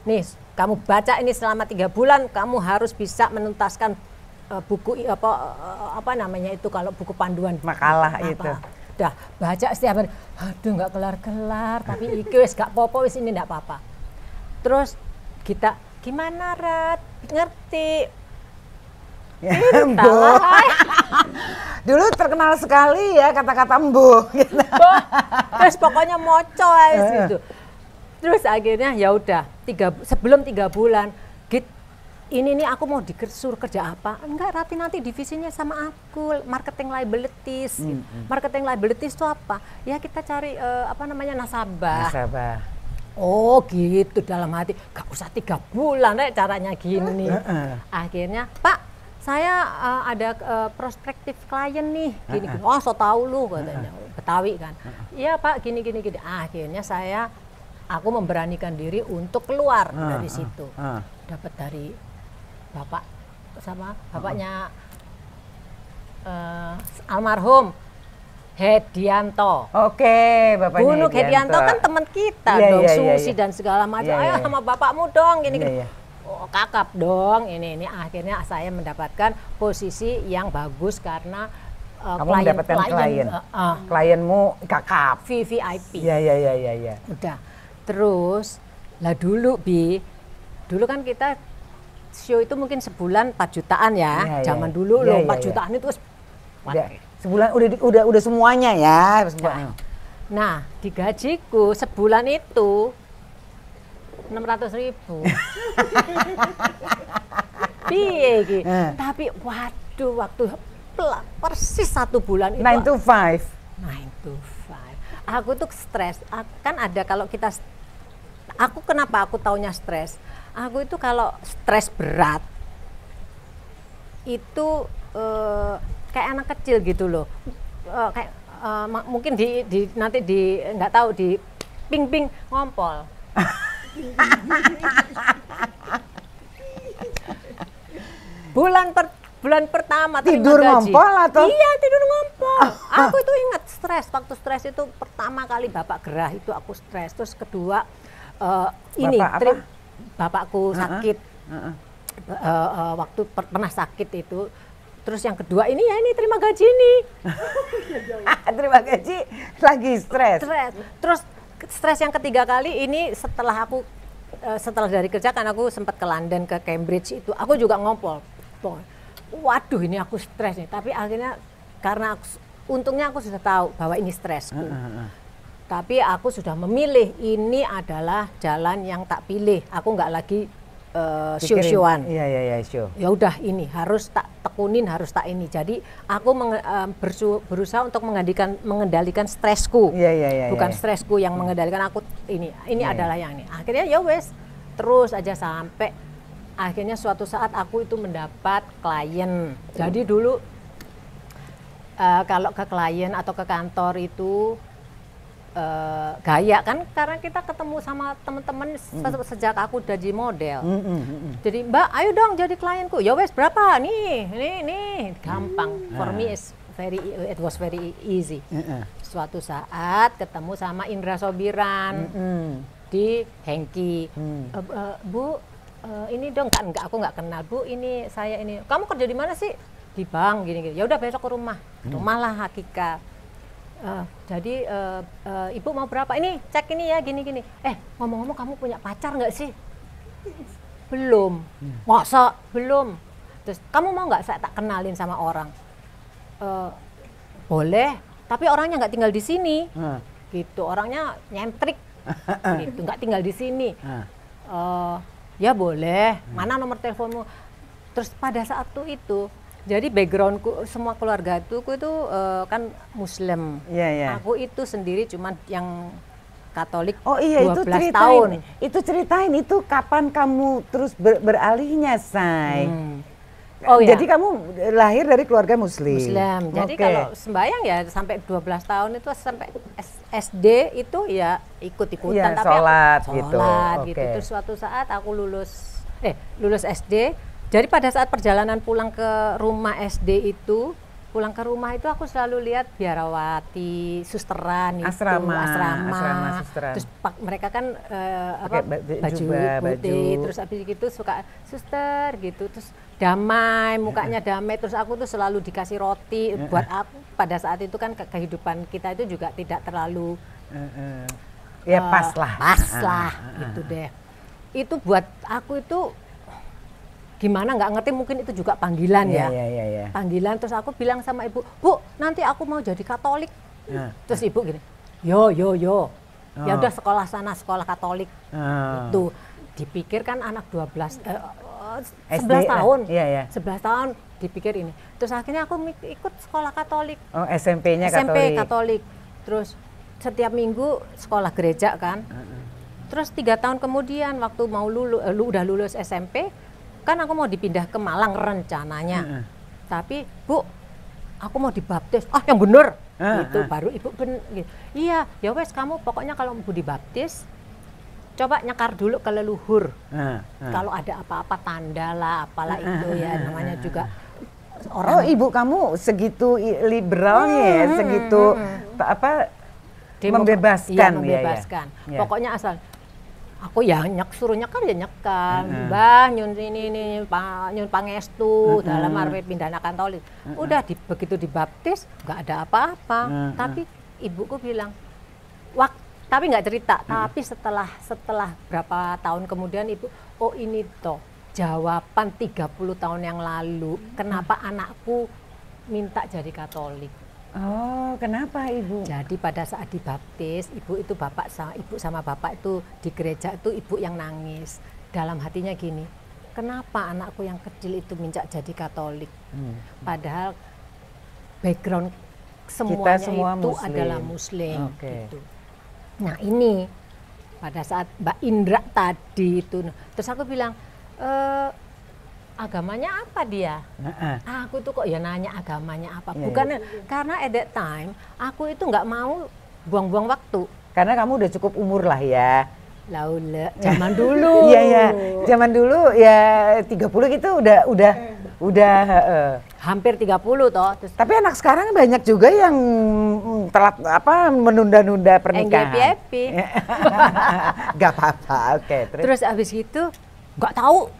nih kamu baca ini selama 3 bulan, kamu harus bisa menuntaskan buku apa namanya itu kalau buku panduan makalah apa. itu. Udah baca setiap hari. Aduh nggak kelar-kelar, tapi iki wis gak apa-apa, wis ini enggak apa-apa. Terus Gita, gimana Rat? Ngerti? Ya, Mbo. Dulu terkenal sekali ya kata-kata Mbo. Gitu. Terus pokoknya moco gitu. Terus akhirnya ya udah sebelum 3 bulan, Git, ini nih aku mau disuruh kerja apa? Enggak, Rati nanti divisinya sama aku, marketing liabilities. Marketing liabilities itu apa? Ya kita cari apa namanya nasabah. Oh gitu, dalam hati, gak usah 3 bulan caranya gini. Akhirnya, Pak, saya ada prospektif klien nih, gini. Oh, so tau lu katanya, Betawi kan. Iya Pak, gini. Akhirnya aku memberanikan diri untuk keluar dari situ. Dapat dari bapak sama bapaknya almarhum Hedianto. Oke, bapaknya Gunung Hedianto kan teman kita dong, Susi dan segala macam. Ayo sama bapakmu dong, gini. Oh, kakap dong, ini akhirnya saya mendapatkan posisi yang bagus karena kamu mendapatkan klien. Klienmu kakap. VVIP. Iya. Udah. Terus lah dulu kan kita show itu mungkin sebulan 4 jutaan ya. Zaman dulu loh 4 jutaan itu sebulan udah semuanya ya. Nah, digajiku sebulan itu 600.000. Piye iki? Tapi waduh, waktu persis 1 bulan itu 9 to 5. Aku tuh stres. Kan ada kalau kita kenapa aku taunya stres? Aku itu kalau stres berat itu kayak anak kecil gitu loh. Kayak mungkin nanti nggak tahu di ping-ping ngompol. Bulan pertama tidur ngompol atau? Iya, tidur ngompol. Aku itu ingat stres. Waktu stres itu pertama kali bapak gerah itu aku stres. Terus kedua bapakku sakit. Waktu pernah sakit itu. Terus yang kedua ini terima gaji nih. Terima gaji lagi stres. Terus stres yang ketiga kali ini setelah dari kerja kan aku sempat ke London, ke Cambridge itu aku juga ngompol. Waduh, ini aku stres nih. Tapi akhirnya karena untungnya aku sudah tahu bahwa ini stresku. Tapi aku sudah memilih ini adalah jalan yang tak pilih. Aku nggak lagi show-showan. Iya, show. Ya udah, ini harus tak tekunin, harus tak ini. Jadi aku berusaha untuk mengendalikan stresku. Bukan stresku yang mengendalikan aku ini. Ini adalah yang ini. Akhirnya ya wes, terus aja sampai akhirnya suatu saat aku itu mendapat klien. Jadi dulu kalau ke klien atau ke kantor itu gaya kan, karena kita ketemu sama teman-teman sejak aku udah jadi model. Jadi Mbak, ayo dong jadi klienku. Ya wes, berapa nih gampang. For me it was very easy. Suatu saat ketemu sama Indra Sobiran di Hengki. Bu, ini dong, enggak, aku nggak kenal. Bu, ini saya ini. Kamu kerja di mana sih? Di bank gini. Ya udah, besok ke rumah. Rumah lah Hakika. Jadi ibu mau berapa? Ini cek ini ya, gini. Ngomong-ngomong, kamu punya pacar nggak sih? Belum. Masa belum? Terus kamu mau nggak saya tak kenalin sama orang? Boleh, tapi orangnya nggak tinggal di sini. Gitu, orangnya nyentrik. Gitu, nggak tinggal di sini. Ya boleh. Mana nomor teleponmu? Terus pada saat itu Jadi backgroundku semua keluarga itu kan Muslim. Iya, iya. Aku itu sendiri cuman yang Katolik. Oh iya, 12 itu ceritain. tahun. Itu ceritain itu kapan kamu terus beralihnya, Say? Oh ya. Jadi kamu lahir dari keluarga Muslim. Jadi Oke. kalau sembahyang ya sampai 12 tahun itu sampai SD itu ya ikut-ikutan, Iya, tapi sholat aku gitu. sholat gitu. Oke. Terus suatu saat aku lulus SD. Jadi pada saat perjalanan pulang ke rumah SD itu, pulang ke rumah itu aku selalu lihat biarawati, susteran itu, asrama. susteran. Terus mereka kan baju jubah, putih, baju. terus habis gitu suka suster gitu, terus damai, mukanya damai, terus aku tuh selalu dikasih roti. Buat aku pada saat itu kan kehidupan kita itu juga tidak terlalu Ya pas lah. Gitu deh. Itu buat aku itu gimana nggak ngerti, mungkin itu juga panggilan ya. Iya. Panggilan. Terus aku bilang sama ibu, Bu, nanti aku mau jadi Katolik. Terus ibu gini, yo. Ya udah sekolah sana, sekolah Katolik. Itu dipikir kan anak 11 tahun. Iya. 11 tahun dipikir ini. Terus akhirnya aku ikut sekolah Katolik. Oh, SMP-nya SMP Katolik. Katolik. Terus setiap minggu sekolah gereja kan. Terus 3 tahun kemudian waktu mau udah lulus SMP, kan aku mau dipindah ke Malang rencananya. Tapi Bu, aku mau dibaptis. Ah, yang bener. Gitu baru ibu gitu. Iya, ya wes kamu pokoknya kalau mau dibaptis coba nyekar dulu ke leluhur. Kalau ada apa-apa tanda lah, apalah itu ya namanya juga orang. Oh, ibu kamu segitu liberalnya ya, segitu membebaskan. Membebaskan. Ya. Pokoknya asal aku ya suruh nyekar ya nyekar. Mbah nyun ini nyun pangestu dalam arti pindah Katolik. Udah begitu dibaptis nggak ada apa-apa. Tapi ibuku bilang tapi nggak cerita. Tapi setelah berapa tahun kemudian ibu, oh ini toh jawaban 30 tahun yang lalu kenapa anakku minta jadi Katolik. Oh, kenapa ibu? Jadi pada saat dibaptis, ibu sama bapak itu di gereja itu ibu yang nangis. Dalam hatinya gini, kenapa anakku yang kecil itu minta jadi Katolik? Padahal background semuanya semua itu Muslim. adalah Muslim. Oke. Gitu. Nah ini pada saat Mbak Indra tadi itu, terus aku bilang, agamanya apa dia? Aku tuh kok ya nanya agamanya apa? Bukan karena at that time aku itu nggak mau buang-buang waktu. Karena kamu udah cukup umur lah ya. Laula zaman dulu. Iya. Zaman dulu ya 30 gitu udah hampir 30 toh. Terus tapi anak sekarang banyak juga yang telat menunda-nunda pernikahan. Happy. Gak apa-apa. Oke, terus abis itu nggak tahu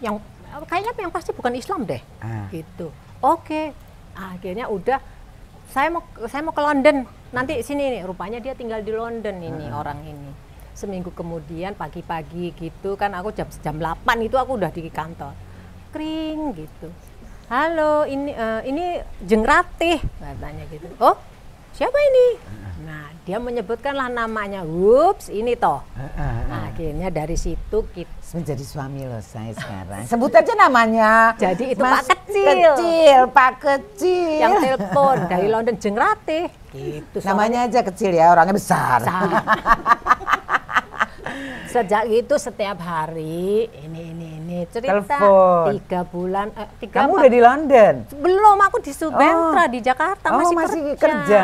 kayaknya yang pasti bukan Islam deh. Gitu. Oke. Akhirnya udah saya mau ke London. Nanti sini nih, rupanya dia tinggal di London ini orang ini. Seminggu kemudian pagi-pagi gitu kan aku jam 8 itu aku udah di kantor. Kring gitu. Halo, ini Jeng Ratih katanya gitu. Oh, siapa ini? Nah, dia menyebutkanlah namanya. Wups, ini toh. Nah, akhirnya dari situ kita menjadi suami loh saya sekarang. Sebut aja namanya. Jadi itu Mas Pak Kecil. yang telepon dari London, Jeng Ratih. Gitu. Namanya aja kecil ya, orangnya besar. Sejak itu setiap hari ini cerita telepon. 3 bulan Kamu udah di London? Belum, aku di Subentra di Jakarta masih kerja.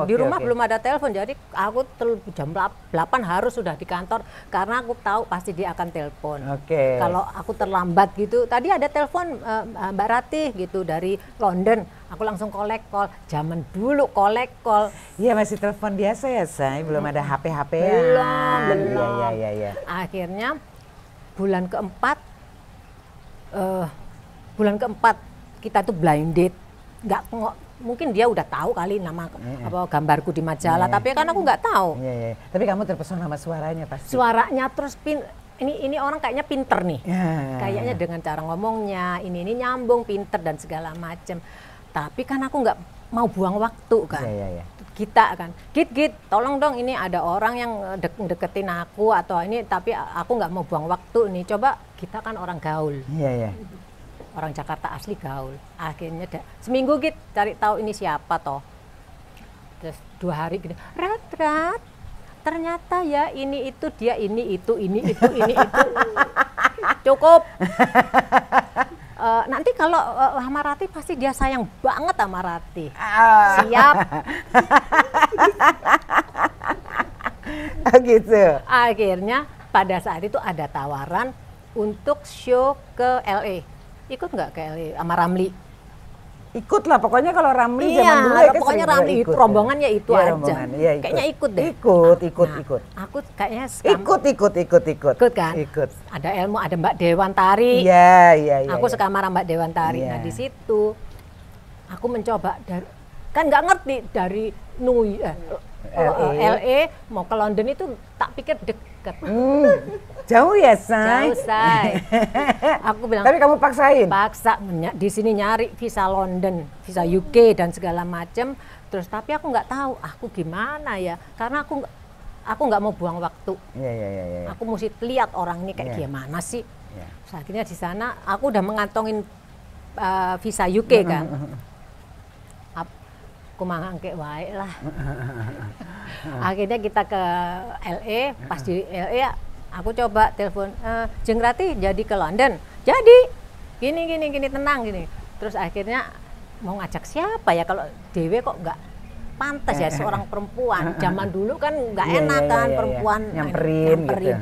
Di rumah belum ada telepon, jadi aku jam 8 harus sudah di kantor karena aku tahu pasti dia akan telepon. Kalau aku terlambat gitu, tadi ada telepon Mbak Ratih gitu dari London, aku langsung collect call. Zaman dulu collect call. Iya, masih telepon biasa ya, Say. Belum ada HP-HP ya. Belum. Iya. Akhirnya bulan keempat kita tuh blind date. Mungkin dia udah tahu kali nama gambarku di majalah, tapi kan aku nggak tahu. Iya. Tapi kamu terpesona sama suaranya pasti. Suaranya terus ini orang kayaknya pinter nih. Kayaknya dengan cara ngomongnya ini nyambung, pinter dan segala macam. Tapi kan aku nggak mau buang waktu kan. Iya. Kita kan, Git, tolong dong ini ada orang yang deketin aku atau ini, tapi aku nggak mau buang waktu nih. Coba kita kan orang gaul. Iya. orang Jakarta asli gaul. Akhirnya seminggu gitu cari tahu ini siapa toh. Terus 2 hari gini, Rat, ternyata ya ini itu dia ini itu. Cukup. Nanti kalau sama Rati pasti dia sayang banget sama Rati. Siap. Gitu. Akhirnya pada saat itu ada tawaran untuk show ke LA. Ikut nggak ke LA sama Ramli? Ikut lah, pokoknya kalau Ramli Iya, zaman dulu ya pokoknya sering Ramli ikut, rombongannya itu Iya, aja. rombongan, iya, Kayaknya ikut deh. Ikut. Aku kayaknya Ikut kan. Ikut. Ada Elmo, ada Mbak Dewantari. Iya. Aku sekamar Mbak Dewantari. Iya. Nah di situ aku mencoba kan nggak ngerti dari LA mau ke London itu tak pikir deket. Jauh ya, Say? Jauh, Say. Aku bilang. Tapi kamu paksain? Paksa di sini nyari visa London, visa UK dan segala macam. Terus tapi aku nggak tahu aku gimana ya, karena aku nggak mau buang waktu. Iya. Aku mesti lihat orang ini kayak gimana sih. Iya. Terus akhirnya di sana aku udah mengantongin visa UK kan. Aku mangangke wae lah. Akhirnya kita ke LA, pas di LA aku coba telepon, Jeng Rati jadi ke London. Jadi gini tenang gini. Terus akhirnya mau ngajak siapa ya, kalau Dewe kok nggak pantas ya seorang perempuan. Zaman dulu kan nggak enak kan perempuan nyamperin. Gitu.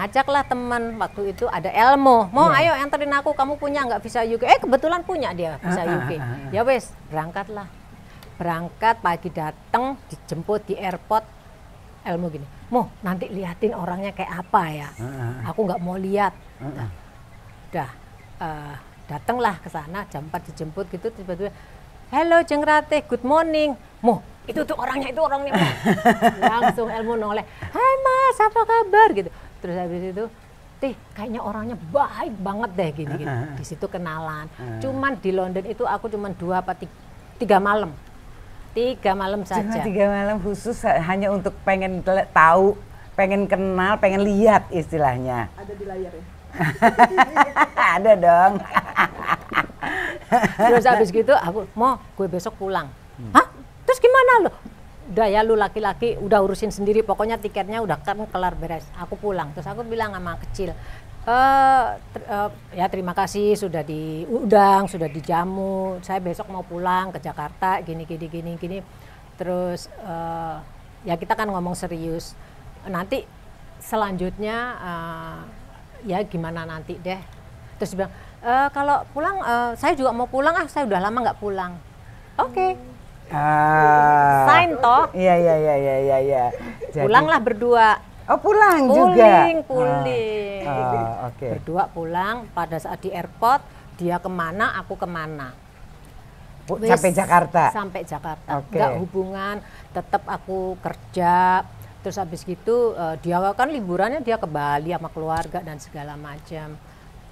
Ngajaklah teman, waktu itu ada Elmo. Mau ayo anterin aku, kamu punya nggak visa UK? Kebetulan punya dia visa UK. Ya wes, berangkatlah. Berangkat pagi datang, dijemput di airport. Elmo gini, Mo nanti liatin orangnya kayak apa ya. Aku nggak mau lihat. Udah datanglah ke sana, jam 4 dijemput gitu, tiba-tiba, hello Jeng Ratih, good morning. Mo itu orangnya. Langsung Elmo noleh, hai Mas, apa kabar gitu. Terus habis itu, kayaknya orangnya baik banget deh gini. Di situ kenalan. Cuman di London itu aku cuman 2 apa 3 malam. 3 malam saja. Cuma 3 malam khusus hanya untuk pengen tahu, pengen kenal, pengen lihat istilahnya. Ada di layar ya? Ada dong. Terus habis gitu aku, gue besok pulang. Hah? Terus gimana lo? Udah ya lu laki-laki udah urusin sendiri, pokoknya tiketnya udah kan kelar beres. Aku pulang. Terus aku bilang sama kecil, ya terima kasih sudah diundang, sudah dijamu. Saya besok mau pulang ke Jakarta, gini. Terus ya kita kan ngomong serius. Nanti selanjutnya ya gimana nanti deh. Terus dia bilang, kalau pulang saya juga mau pulang, saya udah lama nggak pulang. Oke. Sign toh. Iya. Pulanglah berdua. Oh pulang juga? Puling. Oke. Berdua pulang, pada saat di airport, dia kemana, aku kemana. Sampai Jakarta? Sampai Jakarta. Okay. Nggak hubungan, tetap aku kerja. Terus habis gitu, dia kan liburannya dia ke Bali sama keluarga dan segala macam.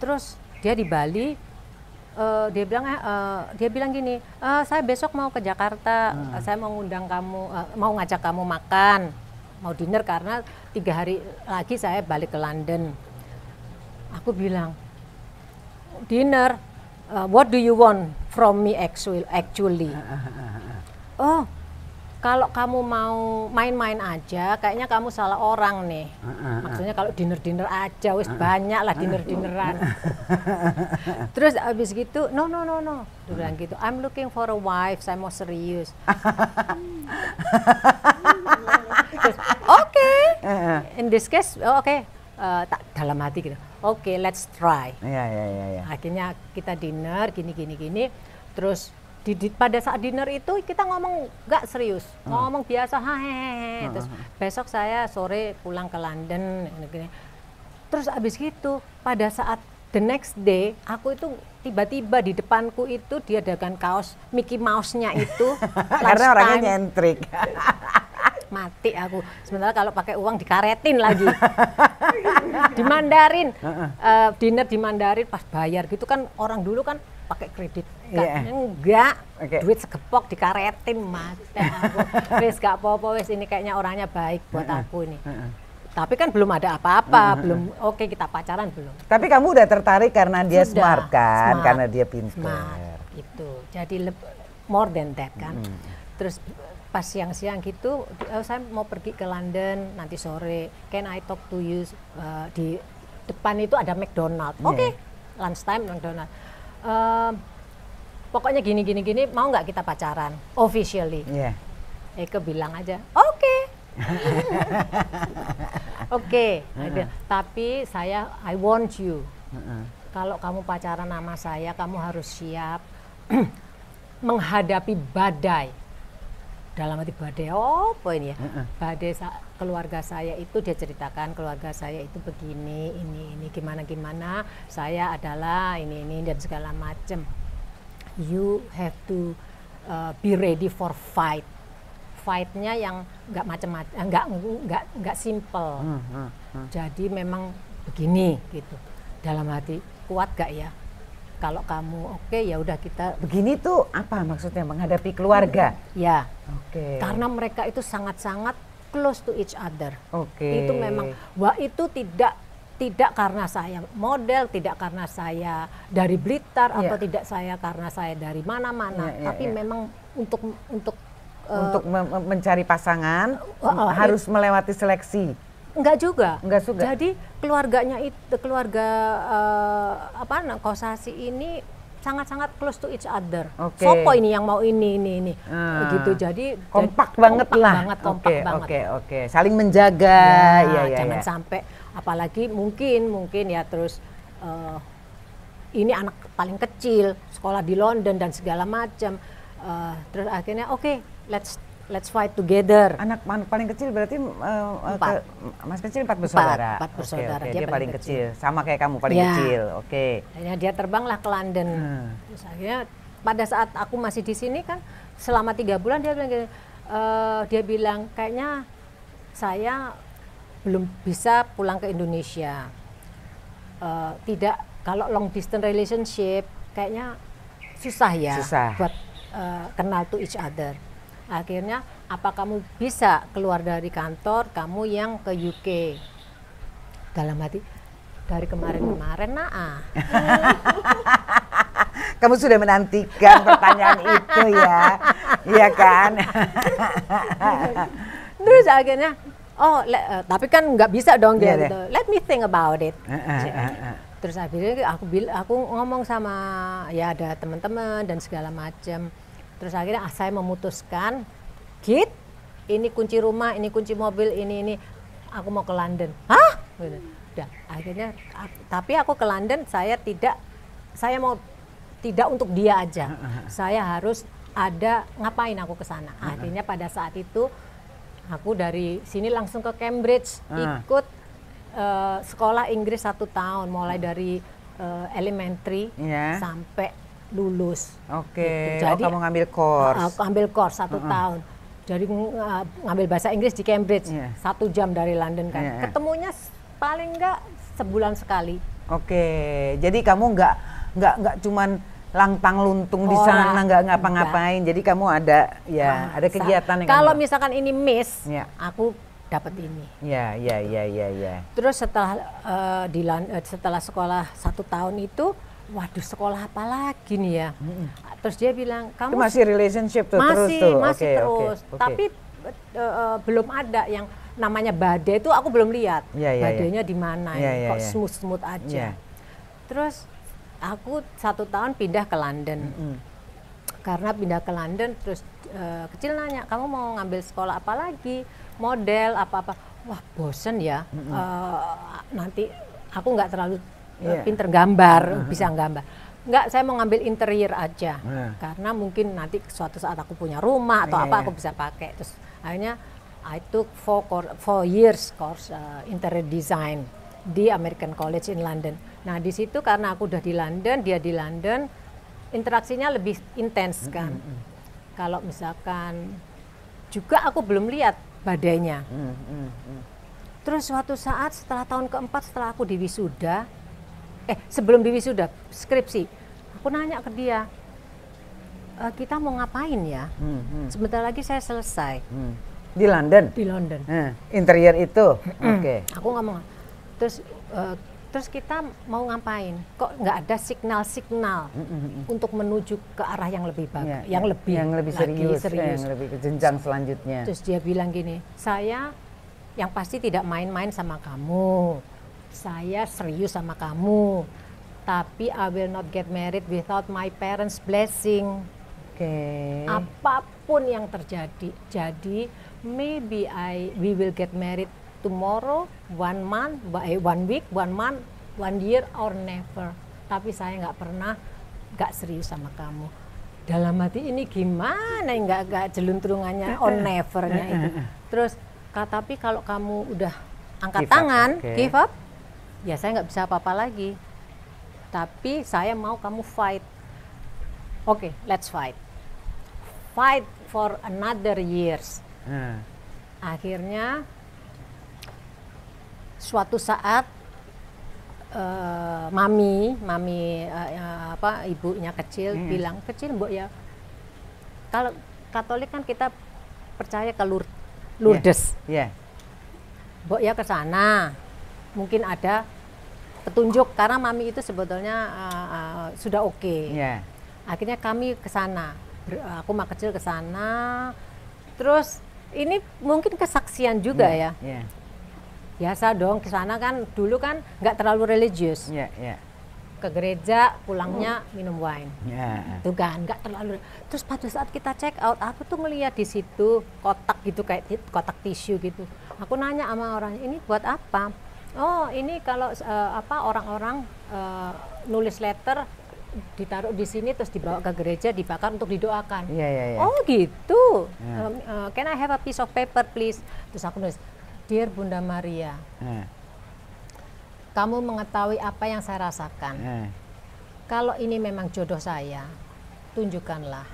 Terus dia di Bali, dia bilang gini, saya besok mau ke Jakarta, saya mau ngundang kamu, mau ngajak kamu makan, mau dinner karena 3 hari lagi saya balik ke London. Aku bilang, dinner, what do you want from me actually? Oh, kalau kamu mau main-main aja, kayaknya kamu salah orang nih. Maksudnya kalau dinner aja, wis banyak lah dinneran. Terus abis gitu, no. Dia bilang gitu, I'm looking for a wife, saya mau serius. Oke. In this case, oke. Dalam hati gitu, oke, let's try. Iya. Akhirnya kita dinner, gini. Terus pada saat dinner itu kita ngomong nggak serius, ngomong biasa, hehehe. Terus besok saya sore pulang ke London, gini. Terus abis gitu, pada saat the next day, aku itu tiba-tiba di depanku itu dia dengan kaos Mickey Mouse-nya itu. Karena orangnya nyentrik. Mati aku. Sementara kalau pakai uang dikaretin lagi. Di Mandarin, dinner di Mandarin pas bayar gitu kan, orang dulu kan pakai kredit. Enggak, duit segepok dikaretin, Mas. Wes gak apa-apa, wes ini kayaknya orangnya baik buat aku ini. Tapi kan belum ada apa-apa, belum oke kita pacaran belum. Tapi kamu udah tertarik karena dia Sudah, smart kan, smart, karena dia pintar. Smart, itu. Jadi more than that kan. Terus pas siang-siang gitu, saya mau pergi ke London nanti sore. Can I talk to you? Di depan itu ada McDonald. Oke, lunchtime McDonald. Pokoknya gini, mau nggak kita pacaran? Officially. Eke bilang aja, oke. Oke, tapi I want you. Kalau kamu pacaran sama saya, kamu harus siap menghadapi badai. Dalam arti badai, apa ini ya? Badai keluarga saya itu, dia ceritakan keluarga saya itu begini, ini gimana, saya adalah ini dan segala macem. You have to be ready for fight. Fight-nya yang nggak macam-macam, nggak simple. Jadi memang begini gitu. Dalam hati kuat gak ya? Kalau kamu oke, ya udah kita. Begini tuh apa maksudnya, menghadapi keluarga? Ya. Oke. Karena mereka itu sangat-sangat close to each other. Oke. Itu memang, itu tidak karena saya model, tidak karena saya dari Blitar atau tidak karena saya dari mana-mana, tapi memang untuk mencari pasangan harus melewati seleksi. Enggak juga. Jadi keluarganya itu Kosasi ini sangat-sangat close to each other. Sopo ini yang mau ini. Gitu. Jadi kompak banget lah. Kompak banget. Oke. Saling menjaga. Jangan sampai, apalagi mungkin ya terus ini anak paling kecil, sekolah di London dan segala macam. Terus akhirnya let's fight together. Anak paling kecil berarti Mas kecil 4 bersaudara. 4 bersaudara. Dia paling kecil. Sama kayak kamu paling kecil. Oke. Akhirnya dia terbanglah ke London. Terus akhirnya pada saat aku masih di sini kan selama 3 bulan dia bilang gini, dia bilang kayaknya saya belum bisa pulang ke Indonesia. Tidak, kalau long distance relationship kayaknya susah ya buat kenal to each other. Akhirnya, apa kamu bisa keluar dari kantor, kamu yang ke UK? Dalam hati, dari kemarin-kemarin Kamu sudah menantikan pertanyaan itu ya, iya kan? Terus akhirnya, tapi kan nggak bisa dong dia gitu. Let me think about it. Terus akhirnya aku ngomong sama ada teman-teman dan segala macam. Terus akhirnya saya memutuskan, Git, ini kunci rumah, ini kunci mobil, ini aku mau ke London. Hah? Udah, akhirnya tapi aku ke London tidak untuk dia aja. Saya harus ngapain aku ke sana. Akhirnya pada saat itu aku dari sini langsung ke Cambridge, ikut sekolah Inggris 1 tahun, mulai dari elementary sampai lulus. Oke. Gitu. Jadi kamu ngambil course. Aku ambil course 1 tahun. Jadi ngambil bahasa Inggris di Cambridge, 1 jam dari London kan. Ketemunya paling enggak sebulan sekali. Oke. Jadi kamu nggak cuman langtang luntung di sana, nggak ngapa-ngapain. Jadi kamu ada ada kegiatan yang kalau misalkan ini miss, aku dapat ini. Iya. Terus setelah sekolah 1 tahun itu, waduh, sekolah apa lagi nih ya? Terus dia bilang, kamu itu masih relationship tuh masih terus. Tapi belum ada yang namanya badai itu, aku belum lihat. Badainya di mana? Kok smooth aja. Terus aku 1 tahun pindah ke London. Karena pindah ke London, terus kecil nanya, kamu mau ngambil sekolah apa lagi? Model apa-apa? Wah, bosen ya. Nanti aku nggak terlalu pinter gambar, bisa gambar. Enggak, saya mau ngambil interior aja. Karena mungkin nanti suatu saat aku punya rumah atau aku bisa pakai. Terus akhirnya I took 4 years course interior design di American College in London. Nah, di situ karena aku udah di London, dia di London, interaksinya lebih intens kan. Kalau misalkan juga aku belum lihat badainya. Terus suatu saat setelah tahun keempat, setelah aku diwisuda, sebelum diwisuda, skripsi, aku nanya ke dia, kita mau ngapain ya? Sebentar lagi saya selesai. Di London? Di London. Interior itu? Oke. Aku ngomong, terus kita mau ngapain? Kok nggak ada signal-signal untuk menuju ke arah yang lebih bagus, yang lebih serius, yang lebih ke jenjang selanjutnya. Terus dia bilang gini, saya yang pasti tidak main-main sama kamu, saya serius sama kamu, tapi I will not get married without my parents' blessing. Apapun yang terjadi, jadi maybe we will get married tomorrow, 1 month, 1 week, 1 month, 1 year, or never. Tapi saya nggak serius sama kamu. Dalam hati ini gimana? Nggak jeluntrungannya on nevernya itu. Terus tapi kalau kamu udah angkat tangan, give up, ya saya nggak bisa apa-apa lagi. Tapi saya mau kamu fight. Oke, let's fight. Fight for another years. Akhirnya suatu saat mami ibunya kecil bilang, kecil Mbok ya, kalau Katolik kan kita percaya ke Lourdes. Mbok ya ke sana, mungkin ada petunjuk karena mami itu sebetulnya sudah oke. Akhirnya kami ke sana, aku mah kecil ke sana. Terus ini mungkin kesaksian juga ya. Biasa dong ke sana kan, dulu kan nggak terlalu religius. Ke gereja pulangnya minum wine. Itu kan nggak terlalu. Terus pada saat kita check out, aku tuh ngeliat di situ kotak gitu kayak kotak tisu gitu. Aku nanya sama orangnya, ini buat apa? Oh, ini kalau orang-orang nulis letter ditaruh di sini terus dibawa ke gereja dibakar untuk didoakan. Oh gitu. Can I have a piece of paper please? Terus aku nulis, Dear Bunda Maria, kamu mengetahui apa yang saya rasakan. Kalau ini memang jodoh saya, tunjukkanlah.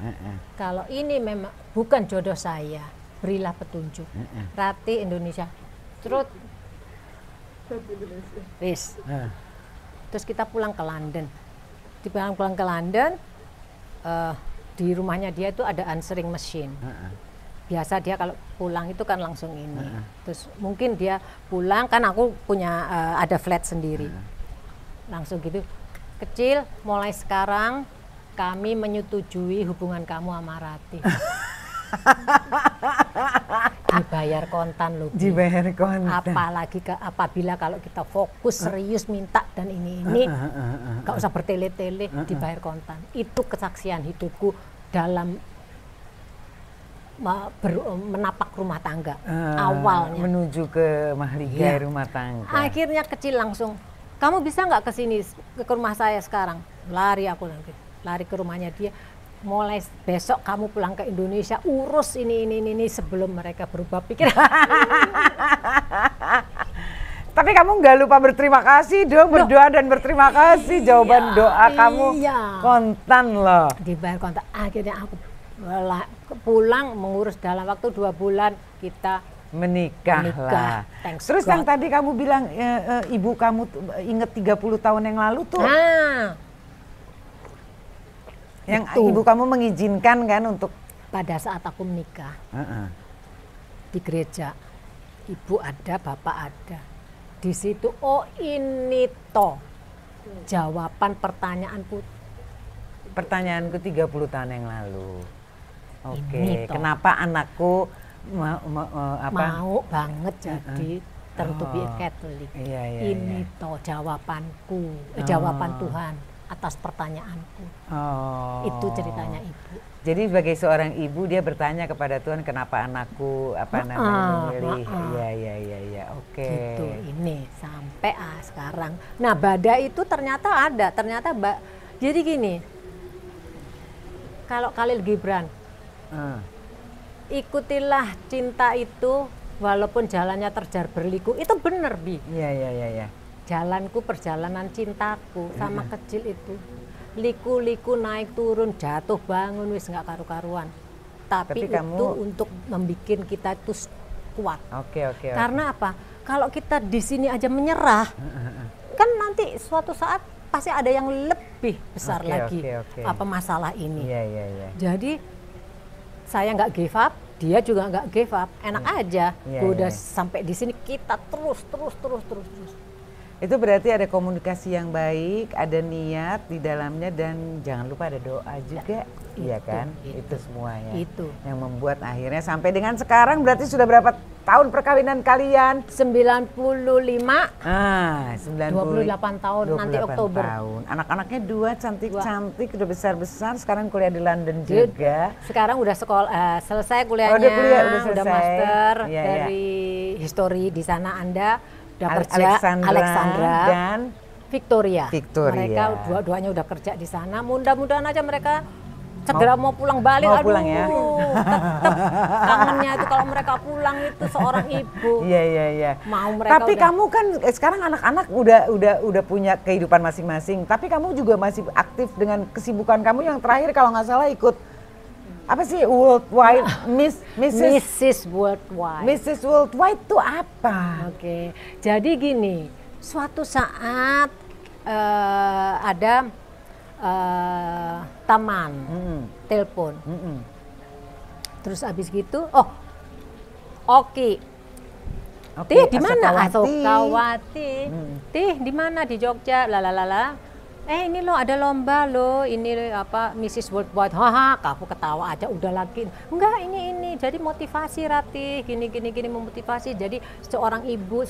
Kalau ini memang bukan jodoh saya, berilah petunjuk. Rati Indonesia. Terus kita pulang ke London. Pulang ke London, di rumahnya dia itu ada answering machine. Biasa dia kalau pulang itu kan langsung ini. Terus mungkin dia pulang, kan aku punya ada flat sendiri. Langsung gitu, kecil, mulai sekarang kami menyetujui hubungan kamu sama Rati. Dibayar kontan loh. Dibayar kontan. Apalagi apabila kalau kita fokus serius minta dan ini nggak usah bertele-tele, dibayar kontan. Itu kesaksian hidupku dalam menapak rumah tangga awalnya. Menuju ke mahligai rumah tangga. Akhirnya kecil langsung, kamu bisa nggak kesini ke rumah saya sekarang? Lari aku nanti, lari ke rumahnya dia. Mulai besok kamu pulang ke Indonesia, urus ini sebelum mereka berubah pikiran. Tapi kamu nggak lupa berterima kasih dong, berdoa dan berterima kasih. Jawaban doa kamu kontan loh. Dibayar kontan. Akhirnya aku pulang mengurus dalam waktu 2 bulan kita menikah. Terus God. Yang tadi kamu bilang ibu kamu inget 30 tahun yang lalu tuh. Yang itu. Ibu kamu mengizinkan kan untuk pada saat aku menikah di gereja, ibu ada, bapak ada. Di situ, oh ini toh jawaban pertanyaanku 30 tahun yang lalu. Oke, kenapa anakku mau banget jadi tertutup Katolik? Ini toh jawabanku, jawaban Tuhan atas pertanyaanku. Itu ceritanya ibu. Jadi sebagai seorang ibu dia bertanya kepada Tuhan, kenapa anakku memilih? Iya. Oke. Gitu ini sampai sekarang. Nah, badai itu ternyata ada. Jadi gini. Kalau Khalil Gibran, ikutilah cinta itu walaupun jalannya terjar berliku. Itu benar, Bi. Iya. Jalanku, perjalanan cintaku sama kecil itu. Liku-liku naik turun, jatuh bangun, wis nggak karu-karuan. Tapi itu kamu untuk membuat kita itu kuat. Oke. Karena apa? Kalau kita di sini aja menyerah, kan nanti suatu saat pasti ada yang lebih besar lagi apa masalah ini. Iya. Jadi saya nggak give up, dia juga nggak give up, enak aja. Iya, Gue udah iya. sampai di sini, kita terus. Itu berarti ada komunikasi yang baik, ada niat di dalamnya, dan jangan lupa ada doa juga, iya kan? Itu semuanya. Itu. Yang membuat akhirnya sampai dengan sekarang berarti sudah berapa tahun perkawinan kalian? 95, 90. 28 tahun nanti 28 Oktober. tahun. Anak-anaknya 2 cantik-cantik, udah besar-besar, sekarang kuliah di London juga. Sekarang udah sekolah, selesai kuliahnya, udah kuliah, udah selesai. master Iya, dari history di sana. Anda udah kerja, Alexandra dan Victoria. Mereka dua-duanya udah kerja di sana. Mudah-mudahan aja mereka segera mau pulang balik. Mau pulang ya? Tetep kangennya itu kalau mereka pulang itu seorang ibu. Iya. Mau mereka. Tapi kamu kan sekarang anak-anak udah punya kehidupan masing-masing. Tapi kamu juga masih aktif dengan kesibukan kamu yang terakhir kalau nggak salah ikut apa sih Worldwide Mrs. Worldwide. Mrs. Worldwide itu apa? Oke, jadi gini, suatu saat ada taman, telepon, terus abis gitu, Oki, Tih di mana? Asokawati, Tih di mana di Jogja, lalalala. Ini loh ada lomba loh, ini apa Mrs. Worldwide, haha, kamu ketawa aja udah lagi. Enggak, ini jadi motivasi Ratih, gini memotivasi. Jadi seorang ibu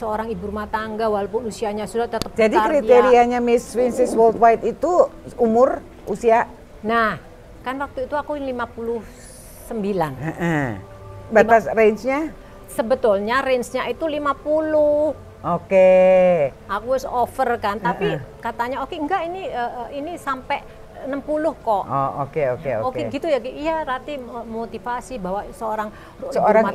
rumah tangga walaupun usianya sudah tetap Jadi kriterianya Mrs. Worldwide itu umur, usia? Nah, kan waktu itu aku 59. Batas range-nya? Sebetulnya range-nya itu 50. Oke. Aku wis over kan, tapi katanya oke enggak ini sampai 60 kok. Oh, oke. Oke gitu ya. Iya, Rati motivasi bahwa seorang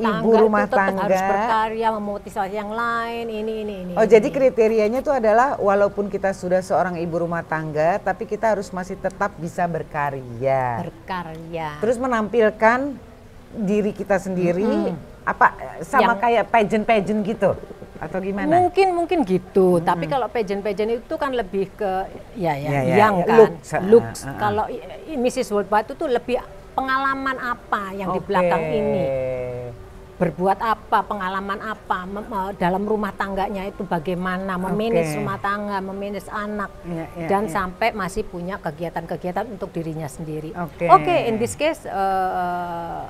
ibu rumah tangga harus berkarya, memotivasi yang lain, ini. Oh, jadi kriterianya itu adalah walaupun kita sudah seorang ibu rumah tangga, tapi kita harus masih tetap bisa berkarya. Terus menampilkan diri kita sendiri, apa sama kayak pageant gitu atau gimana? Mungkin gitu. Tapi kalau pageant itu kan lebih ke yang kan looks. Kalau Mrs. Worldwide itu tuh lebih pengalaman apa yang di belakang ini. Berbuat apa, pengalaman apa dalam rumah tangganya itu bagaimana, memanage rumah tangga, memanage anak, dan sampai masih punya kegiatan-kegiatan untuk dirinya sendiri. Oke, in this case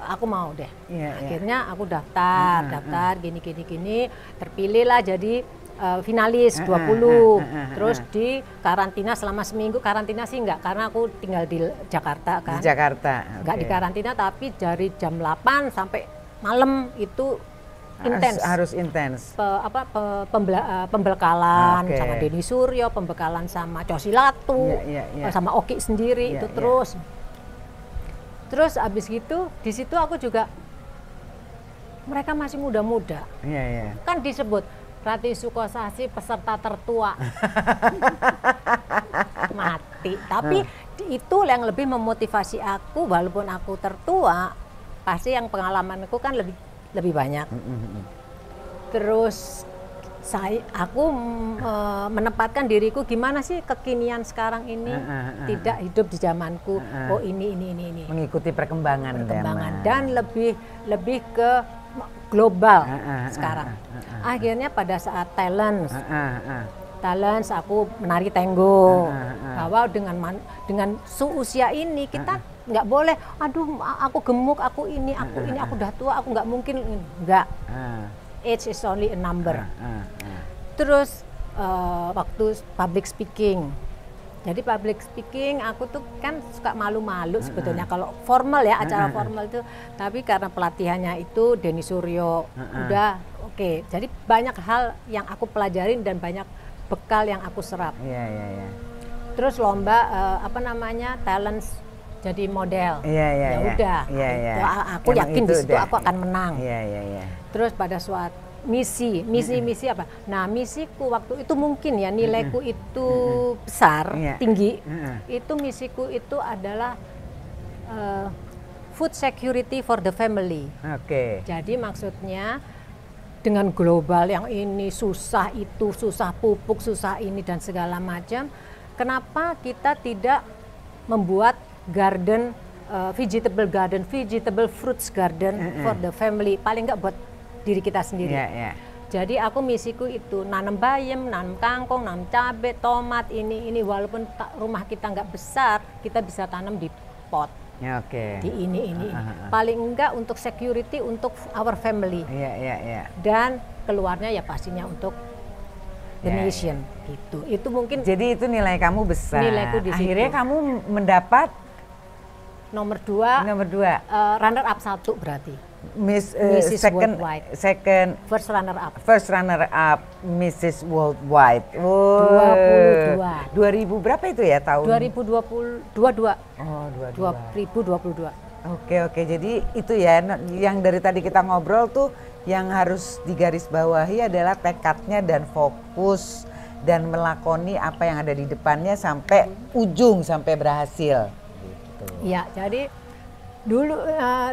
aku mau deh. Akhirnya aku daftar gini, terpilihlah jadi finalis 20. Terus di karantina selama seminggu. Karantina sih enggak, karena aku tinggal di Jakarta kan. Di Jakarta. Enggak di karantina, tapi dari jam 8 sampai malam itu intens. Harus intens. Pembekalan sama Denny Suryo, pembekalan sama Cosilatu, sama Oki sendiri itu terus. Terus abis gitu, di situ aku juga mereka masih muda-muda. Kan disebut Rati Sukosasi peserta tertua. Mati. Tapi itu yang lebih memotivasi aku, walaupun aku tertua, pasti yang pengalamanku kan lebih banyak. Terus aku menempatkan diriku gimana sih kekinian sekarang ini, tidak hidup di zamanku. Oh ini. Mengikuti perkembangan dan lebih ke global sekarang. Akhirnya pada saat talent aku menari tango, bahwa dengan seusia ini kita nggak boleh, aduh aku gemuk, aku ini, aku udah tua, aku nggak mungkin, nggak. Age is only a number. Terus waktu public speaking, jadi public speaking aku tuh kan suka malu-malu sebetulnya kalau formal ya, acara formal itu, tapi karena pelatihannya itu Denny Suryo, udah oke. Jadi banyak hal yang aku pelajarin dan banyak bekal yang aku serap. Terus lomba talent jadi model. Ya udah. Aku yakin di situ aku akan menang. Terus pada suatu misi apa? Nah, misiku waktu itu mungkin ya nilaiku itu besar, tinggi. Itu misiku itu adalah food security for the family. Jadi maksudnya dengan global yang ini susah, itu susah pupuk, susah ini dan segala macam, kenapa kita tidak membuat garden vegetable garden, vegetable fruits garden for the family, paling nggak buat diri kita sendiri. Jadi aku misiku itu nanam bayam, nanam kangkung, nanam cabai, tomat, ini walaupun rumah kita nggak besar, kita bisa tanam di pot. Di ini. Paling enggak untuk security untuk our family. Dan keluarnya ya pastinya untuk the nation gitu. Itu mungkin. Jadi itu nilai kamu besar. Nilaiku di situ. Akhirnya kamu mendapat nomor 2. Runner up 1 berarti. Mrs. Worldwide. First runner up Mrs. Worldwide. 2000 berapa itu ya tahun? 2022. Oh, 2022. Oke, jadi itu ya yang dari tadi kita ngobrol tuh yang harus digarisbawahi adalah tekadnya dan fokus dan melakoni apa yang ada di depannya sampai ujung, sampai berhasil. Gitu. Ya, jadi dulu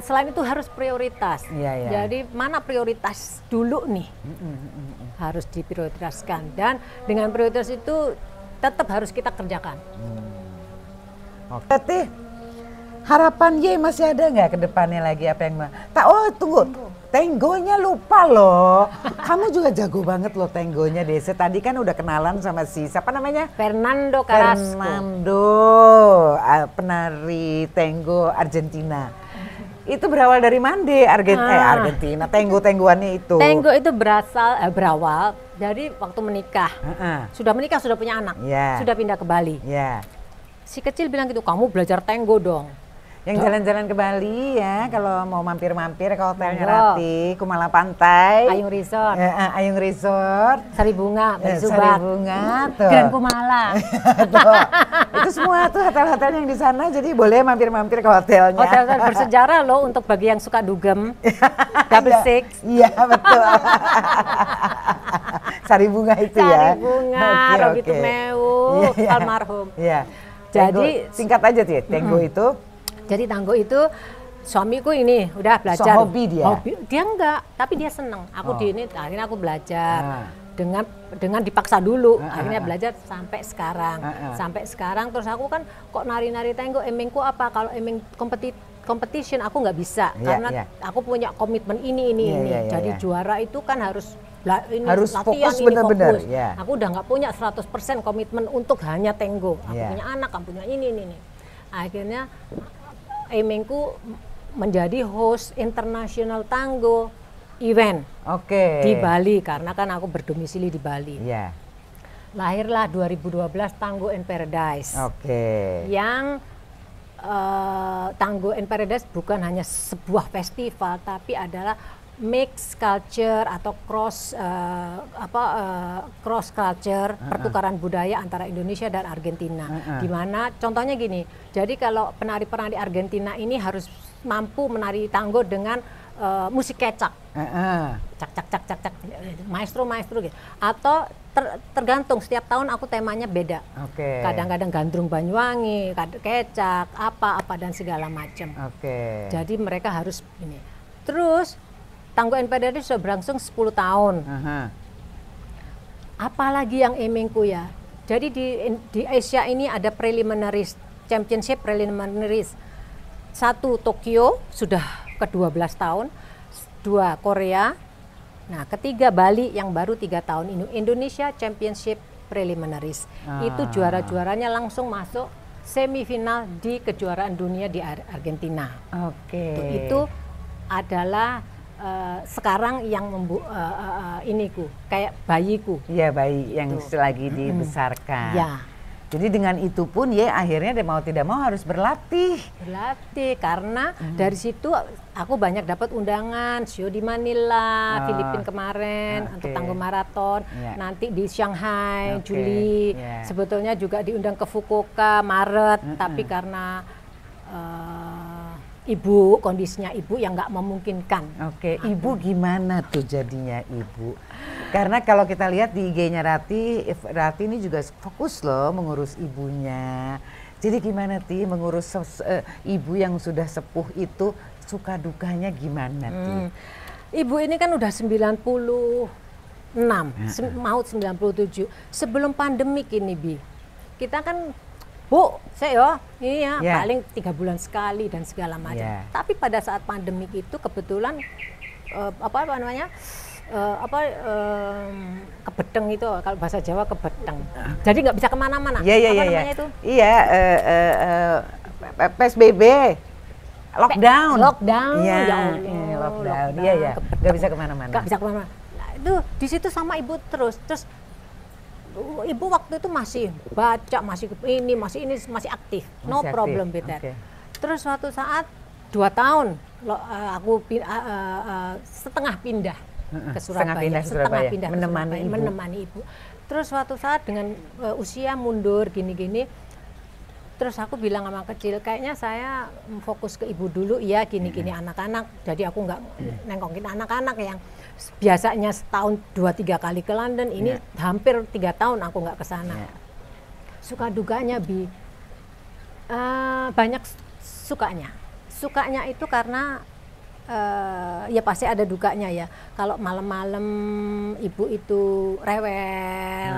selain itu harus prioritas. Jadi mana prioritas dulu nih harus diprioritaskan dan dengan prioritas itu tetap harus kita kerjakan. Berarti harapan Ye masih ada nggak ke depannya lagi apa yang tunggu. Tenggonya lupa loh. Kamu juga jago banget loh tenggonya Desi. Tadi kan udah kenalan sama siapa namanya? Fernando Carrasco. Fernando, penari tenggo Argentina. Itu berawal dari Mande, Argentina. Tenggo-tenggoannya itu. Tenggo itu berawal dari waktu menikah. Sudah menikah, sudah punya anak. Sudah pindah ke Bali. Si kecil bilang gitu, kamu belajar tenggo dong. Yang jalan-jalan ke Bali ya, kalau mau mampir-mampir ke hotelnya Rati, Kumala Pantai, Ayung Resort, Ayung Resort, Sari Bunga, Sari Bunga, tuh. Grand Kumala. Itu semua tuh hotel-hotel yang di sana, jadi boleh mampir-mampir ke hotelnya. Hotel bersejarah loh untuk bagi yang suka dugem, double six. Iya betul. Sari Bunga itu ya. Sari Bunga, Robi Tumeu, almarhum. Jadi singkat aja tuh ya, Tenggo itu. Jadi Tanggo itu suamiku ini udah belajar. Hobi dia? Dia enggak, tapi dia seneng. Aku di ini akhirnya aku belajar dengan dipaksa dulu. Akhirnya belajar sampai sekarang. Sampai sekarang terus aku kan kok nari-nari Tanggo, emengku apa? Kalau emeng competition aku nggak bisa karena aku punya komitmen ini. Jadi juara itu kan harus latihan, fokus benar-benar. Aku udah nggak punya 100% komitmen untuk hanya Tanggo. Aku punya anak, aku punya ini. Akhirnya emengku menjadi host international tango event di Bali karena kan aku berdomisili di Bali. Lahirlah 2012 Tango in Paradise. Yang Tango in Paradise bukan hanya sebuah festival tapi adalah mix culture atau cross culture, pertukaran budaya antara Indonesia dan Argentina. Di mana contohnya gini, jadi kalau penari-penari Argentina ini harus mampu menari tango dengan musik kecak. Cak, maestro gitu. Atau tergantung setiap tahun aku temanya beda. Kadang-kadang gandrung Banyuwangi, kecak, apa dan segala macam. Jadi mereka harus ini. Terus Tango in Paradise sudah berlangsung 10 tahun. Apalagi yang emengku ya. Jadi di Asia ini ada preliminaries, championship preliminaries. 1 Tokyo sudah ke-12 tahun, 2 Korea. Nah, ketiga Bali yang baru 3 tahun ini. Indonesia Championship preliminaries. Itu juara-juaranya langsung masuk semifinal di kejuaraan dunia di Argentina. Itu adalah sekarang yang iniku kayak bayiku. Iya, bayi yang lagi dibesarkan. Jadi dengan itu pun akhirnya mau tidak mau harus berlatih karena dari situ aku banyak dapat undangan show di Manila, Filipina kemarin untuk Tango Marathon, nanti di Shanghai Juli, sebetulnya juga diundang ke Fukuoka Maret, tapi karena kondisinya ibu yang nggak memungkinkan. Ibu gimana tuh jadinya ibu? Karena kalau kita lihat di IG-nya Rati ini juga fokus loh mengurus ibunya. Jadi gimana Ti mengurus ibu yang sudah sepuh itu, suka dukanya gimana Ti? Ibu ini kan udah 96, mau 97. Sebelum pandemik ini Bi, kita kan Bu, saya iya Yeah. paling 3 bulan sekali dan segala macam. Yeah. Tapi pada saat pandemik itu kebetulan apa namanya kebedeng itu, kalau bahasa Jawa kebedeng. Jadi nggak bisa kemana-mana. Iya. Namanya itu? Iya, PSBB. Lockdown. Lockdown. Iya, Ya Allah, lockdown. Iya. Nggak bisa kemana-mana. Nggak bisa kemana-mana. Nah, itu di situ sama ibu terus ibu waktu itu masih baca, masih aktif, no Masih problem aktif, with that. oke. Terus suatu saat 2 tahun aku setengah pindah ke Surabaya, setengah pindah ke Surabaya, menemani ibu. menemani ibu. Terus suatu saat dengan usia mundur gini-gini, terus aku bilang sama kecil, kayaknya saya fokus ke ibu dulu ya, gini-gini anak-anak. Jadi aku nggak nengkokin anak-anak yang biasanya setahun 2-3 kali ke London, ini hampir 3 tahun aku nggak ke sana. Suka duganya banyak sukanya. Sukanya itu karena ya pasti ada dukanya ya. Kalau malam-malam ibu itu rewel,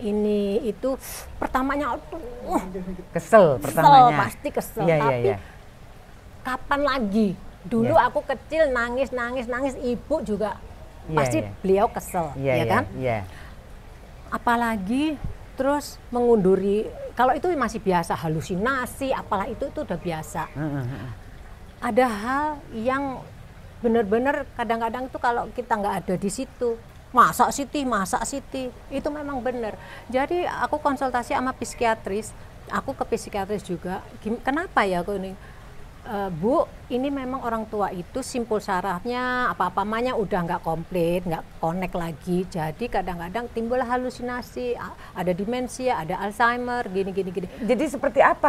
ini itu pertamanya Kesel pertamanya. pasti kesel. Iya, Tapi iya. kapan lagi? Dulu aku kecil nangis, ibu juga pasti beliau kesel, ya kan? Iya. Apalagi terus mengunduri, kalau itu masih biasa, halusinasi, apalah itu udah biasa. Ada hal yang benar-benar kadang-kadang itu kalau kita nggak ada di situ, masak Siti, itu memang benar. Jadi aku konsultasi sama psikiatris, aku ke psikiatris juga, kenapa ya aku ini? Bu, ini memang orang tua itu simpul sarafnya, apa-apanya udah nggak komplit, nggak connect lagi. Jadi kadang-kadang timbul halusinasi, ada demensia, ada Alzheimer, gini. Jadi seperti apa?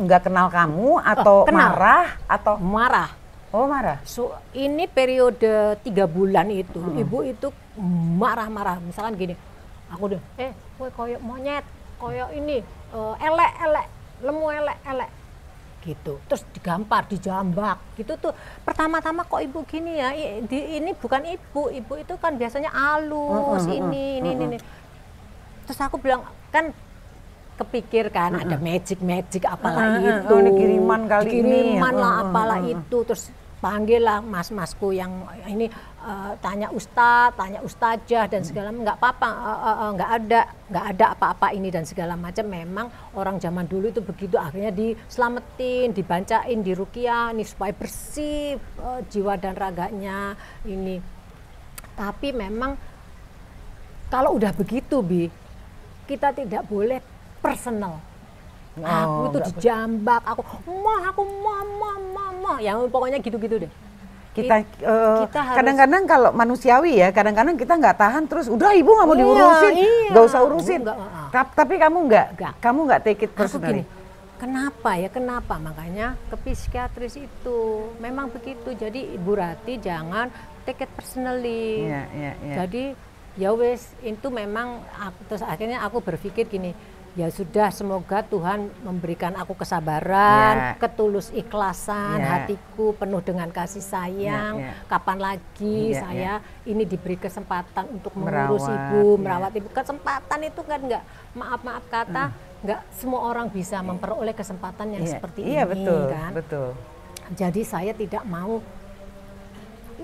Nggak kenal kamu atau kenal. marah atau Marah. Oh, marah. So, ini periode 3 bulan itu, ibu itu marah-marah. Misalkan gini, aku deh, kowe koyok monyet, koyok ini, elek, lemu elek. Gitu, terus digampar, dijambak, gitu tuh. Pertama-tama kok ibu gini ya, ini bukan ibu itu kan biasanya halus, ini. Terus aku bilang, kan kepikir kan ada magic apalah itu. Ini kiriman kali ini. Kiriman lah apalah itu, terus panggil lah mas-masku yang ini tanya ustazah dan segala macam, nggak apa-apa, nggak ada apa-apa ini dan segala macam. Memang orang zaman dulu itu begitu, akhirnya diselamatin, dibacain, diruqyah ini supaya bersih jiwa dan raganya ini. Tapi memang kalau udah begitu kita tidak boleh personal. Aku itu dijambak, aku mah, yang pokoknya gitu-gitu deh. Kita harus, kadang-kadang kalau manusiawi ya, kadang-kadang kita nggak tahan terus, udah ibu nggak mau diurusin, nggak usah urusin. Tapi kamu nggak take it personally. Kenapa? Makanya ke psikiatris itu memang begitu. Jadi Ibu Rati jangan take it personally. Jadi ya wes, itu memang terus akhirnya aku berpikir gini, ya sudah, semoga Tuhan memberikan aku kesabaran, ketulus ikhlasan, hatiku penuh dengan kasih sayang. Kapan lagi saya ini diberi kesempatan untuk mengurus ibu, merawat ibu. Kesempatan itu kan nggak, maaf kata, nggak semua orang bisa memperoleh kesempatan yang seperti ini, kan? Betul. Jadi saya tidak mau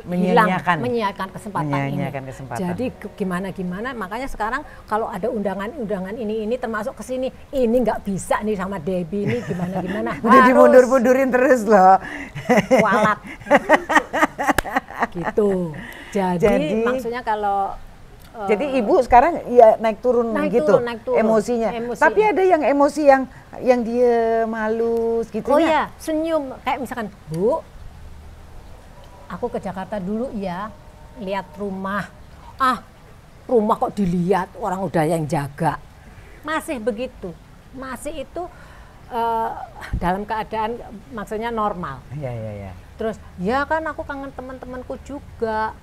menyia-nyiakan kesempatan ini. Jadi gimana, makanya sekarang kalau ada undangan ini termasuk ke sini, ini nggak bisa nih sama Debbie ini gimana. Udah dimundur-mundurin terus loh. Kualat. Gitu. Jadi maksudnya kalau jadi ibu sekarang ya naik turun gitu emosinya. Tapi ada yang emosi yang dia malu gitu. Oh ya, senyum, kayak misalkan, Bu, aku ke Jakarta dulu ya, lihat rumah. Rumah kok dilihat, orang udah yang jaga. Masih begitu. Masih itu dalam keadaan maksudnya normal. Iya. Terus, ya kan aku kangen teman-temanku juga.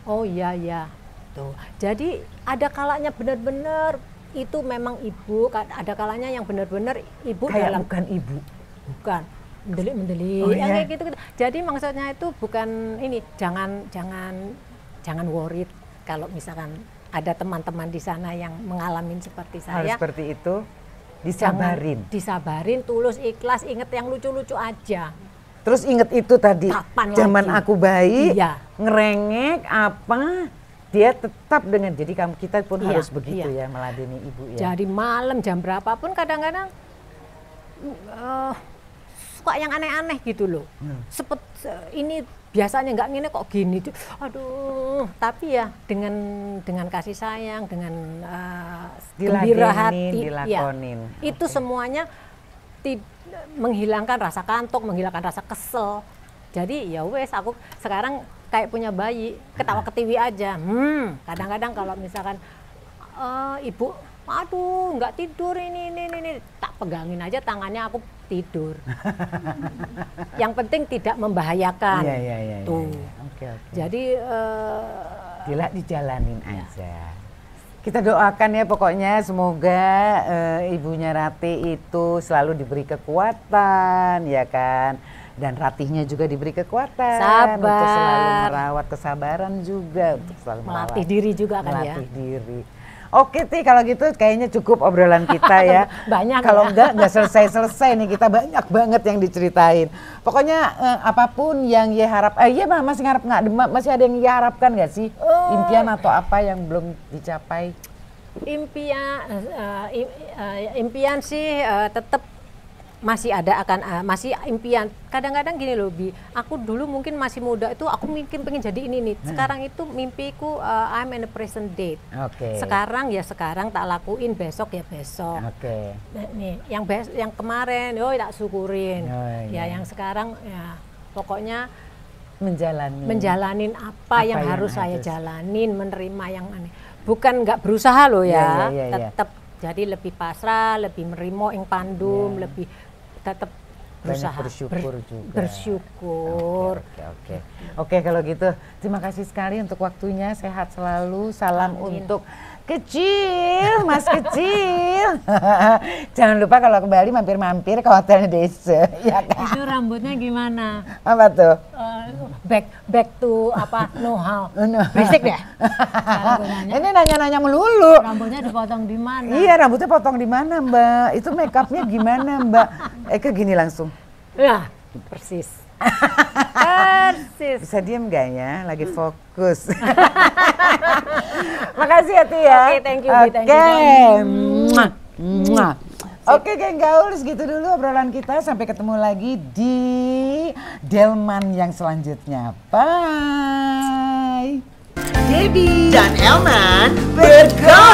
Oh iya. Tuh. Jadi ada kalanya benar-benar itu memang ibu, ada kalanya yang benar-benar ibu kayak dalam bukan ibu. Bukan. Mendelik, kayak gitu. Jadi maksudnya itu bukan ini, jangan worried kalau misalkan ada teman-teman di sana yang mengalami seperti saya. Harus seperti itu. Disabarin. Disabarin, tulus, ikhlas, inget yang lucu-lucu aja. Terus inget itu tadi, Kapan zaman lagi? aku bayi, Iya. ngerengek apa, dia tetap dengan, jadi kita pun Iya, harus begitu iya. ya meladeni ibu ya. Jadi malam jam berapapun kadang-kadang suka yang aneh-aneh gitu loh. Ini biasanya nggak gini kok gini. Aduh, tapi ya dengan kasih sayang, dengan gembira hati, dilakonin. Ya, itu semuanya menghilangkan rasa kantuk, menghilangkan rasa kesel. Jadi ya wes, aku sekarang kayak punya bayi, ketawa ketiwi aja. Kadang-kadang kalau misalkan ibu, aduh nggak tidur ini, tak pegangin aja tangannya, aku tidur. Yang penting tidak membahayakan. Iya. Tuh. Oke. Jadi dijalanin aja. Kita doakan ya pokoknya semoga ibunya Ratih itu selalu diberi kekuatan ya kan. Dan Ratihnya juga diberi kekuatan. Sabar. Untuk selalu merawat, kesabaran juga. Untuk selalu melatih diri juga kan ya. Melatih diri. Oke Ti, kalau gitu kayaknya cukup obrolan kita ya. Banyak kalau ya. enggak selesai-selesai nih, kita banyak banget yang diceritain. Pokoknya apapun yang Ye harap, masih ngarep nggak? Masih ada yang Ye harapkan nggak sih? Impian atau apa yang belum dicapai? Impian sih tetap masih ada, masih impian. Kadang-kadang gini loh Bi, aku dulu mungkin masih muda itu aku mungkin pengen jadi ini nih. Sekarang itu mimpiku I'm in the present date. Oke. Sekarang tak lakuin, besok ya besok. Oke. Nih yang kemarin tak syukurin. Ya yang sekarang ya pokoknya menjalanin apa yang harus saya jalanin, menerima yang aneh. Bukan nggak berusaha loh ya, tetap jadi lebih pasrah, lebih menerima yang pandum, lebih tetap berusaha. Bersyukur. Oke, kalau gitu terima kasih sekali untuk waktunya, sehat selalu, salam untuk kecil, Mas kecil. Jangan lupa kalau ke Bali mampir-mampir ke hotelnya Desa, ya kan? Itu rambutnya gimana? Apa tuh? Back to know how. Berisik deh. Ini nanya-nanya melulu. Rambutnya dipotong di mana? Iya, rambutnya potong di mana, Mbak? Itu make upnya gimana, Mbak? Eka gini langsung. Ya, persis. Persis. Bisa diem gak ya? Lagi fokus. Makasih ya Ti ya. Oke, thank you. Thank you. Oke geng gaul, segitu dulu obrolan kita. Sampai ketemu lagi di Delman yang selanjutnya. Bye. Debbie dan Elman bergaul.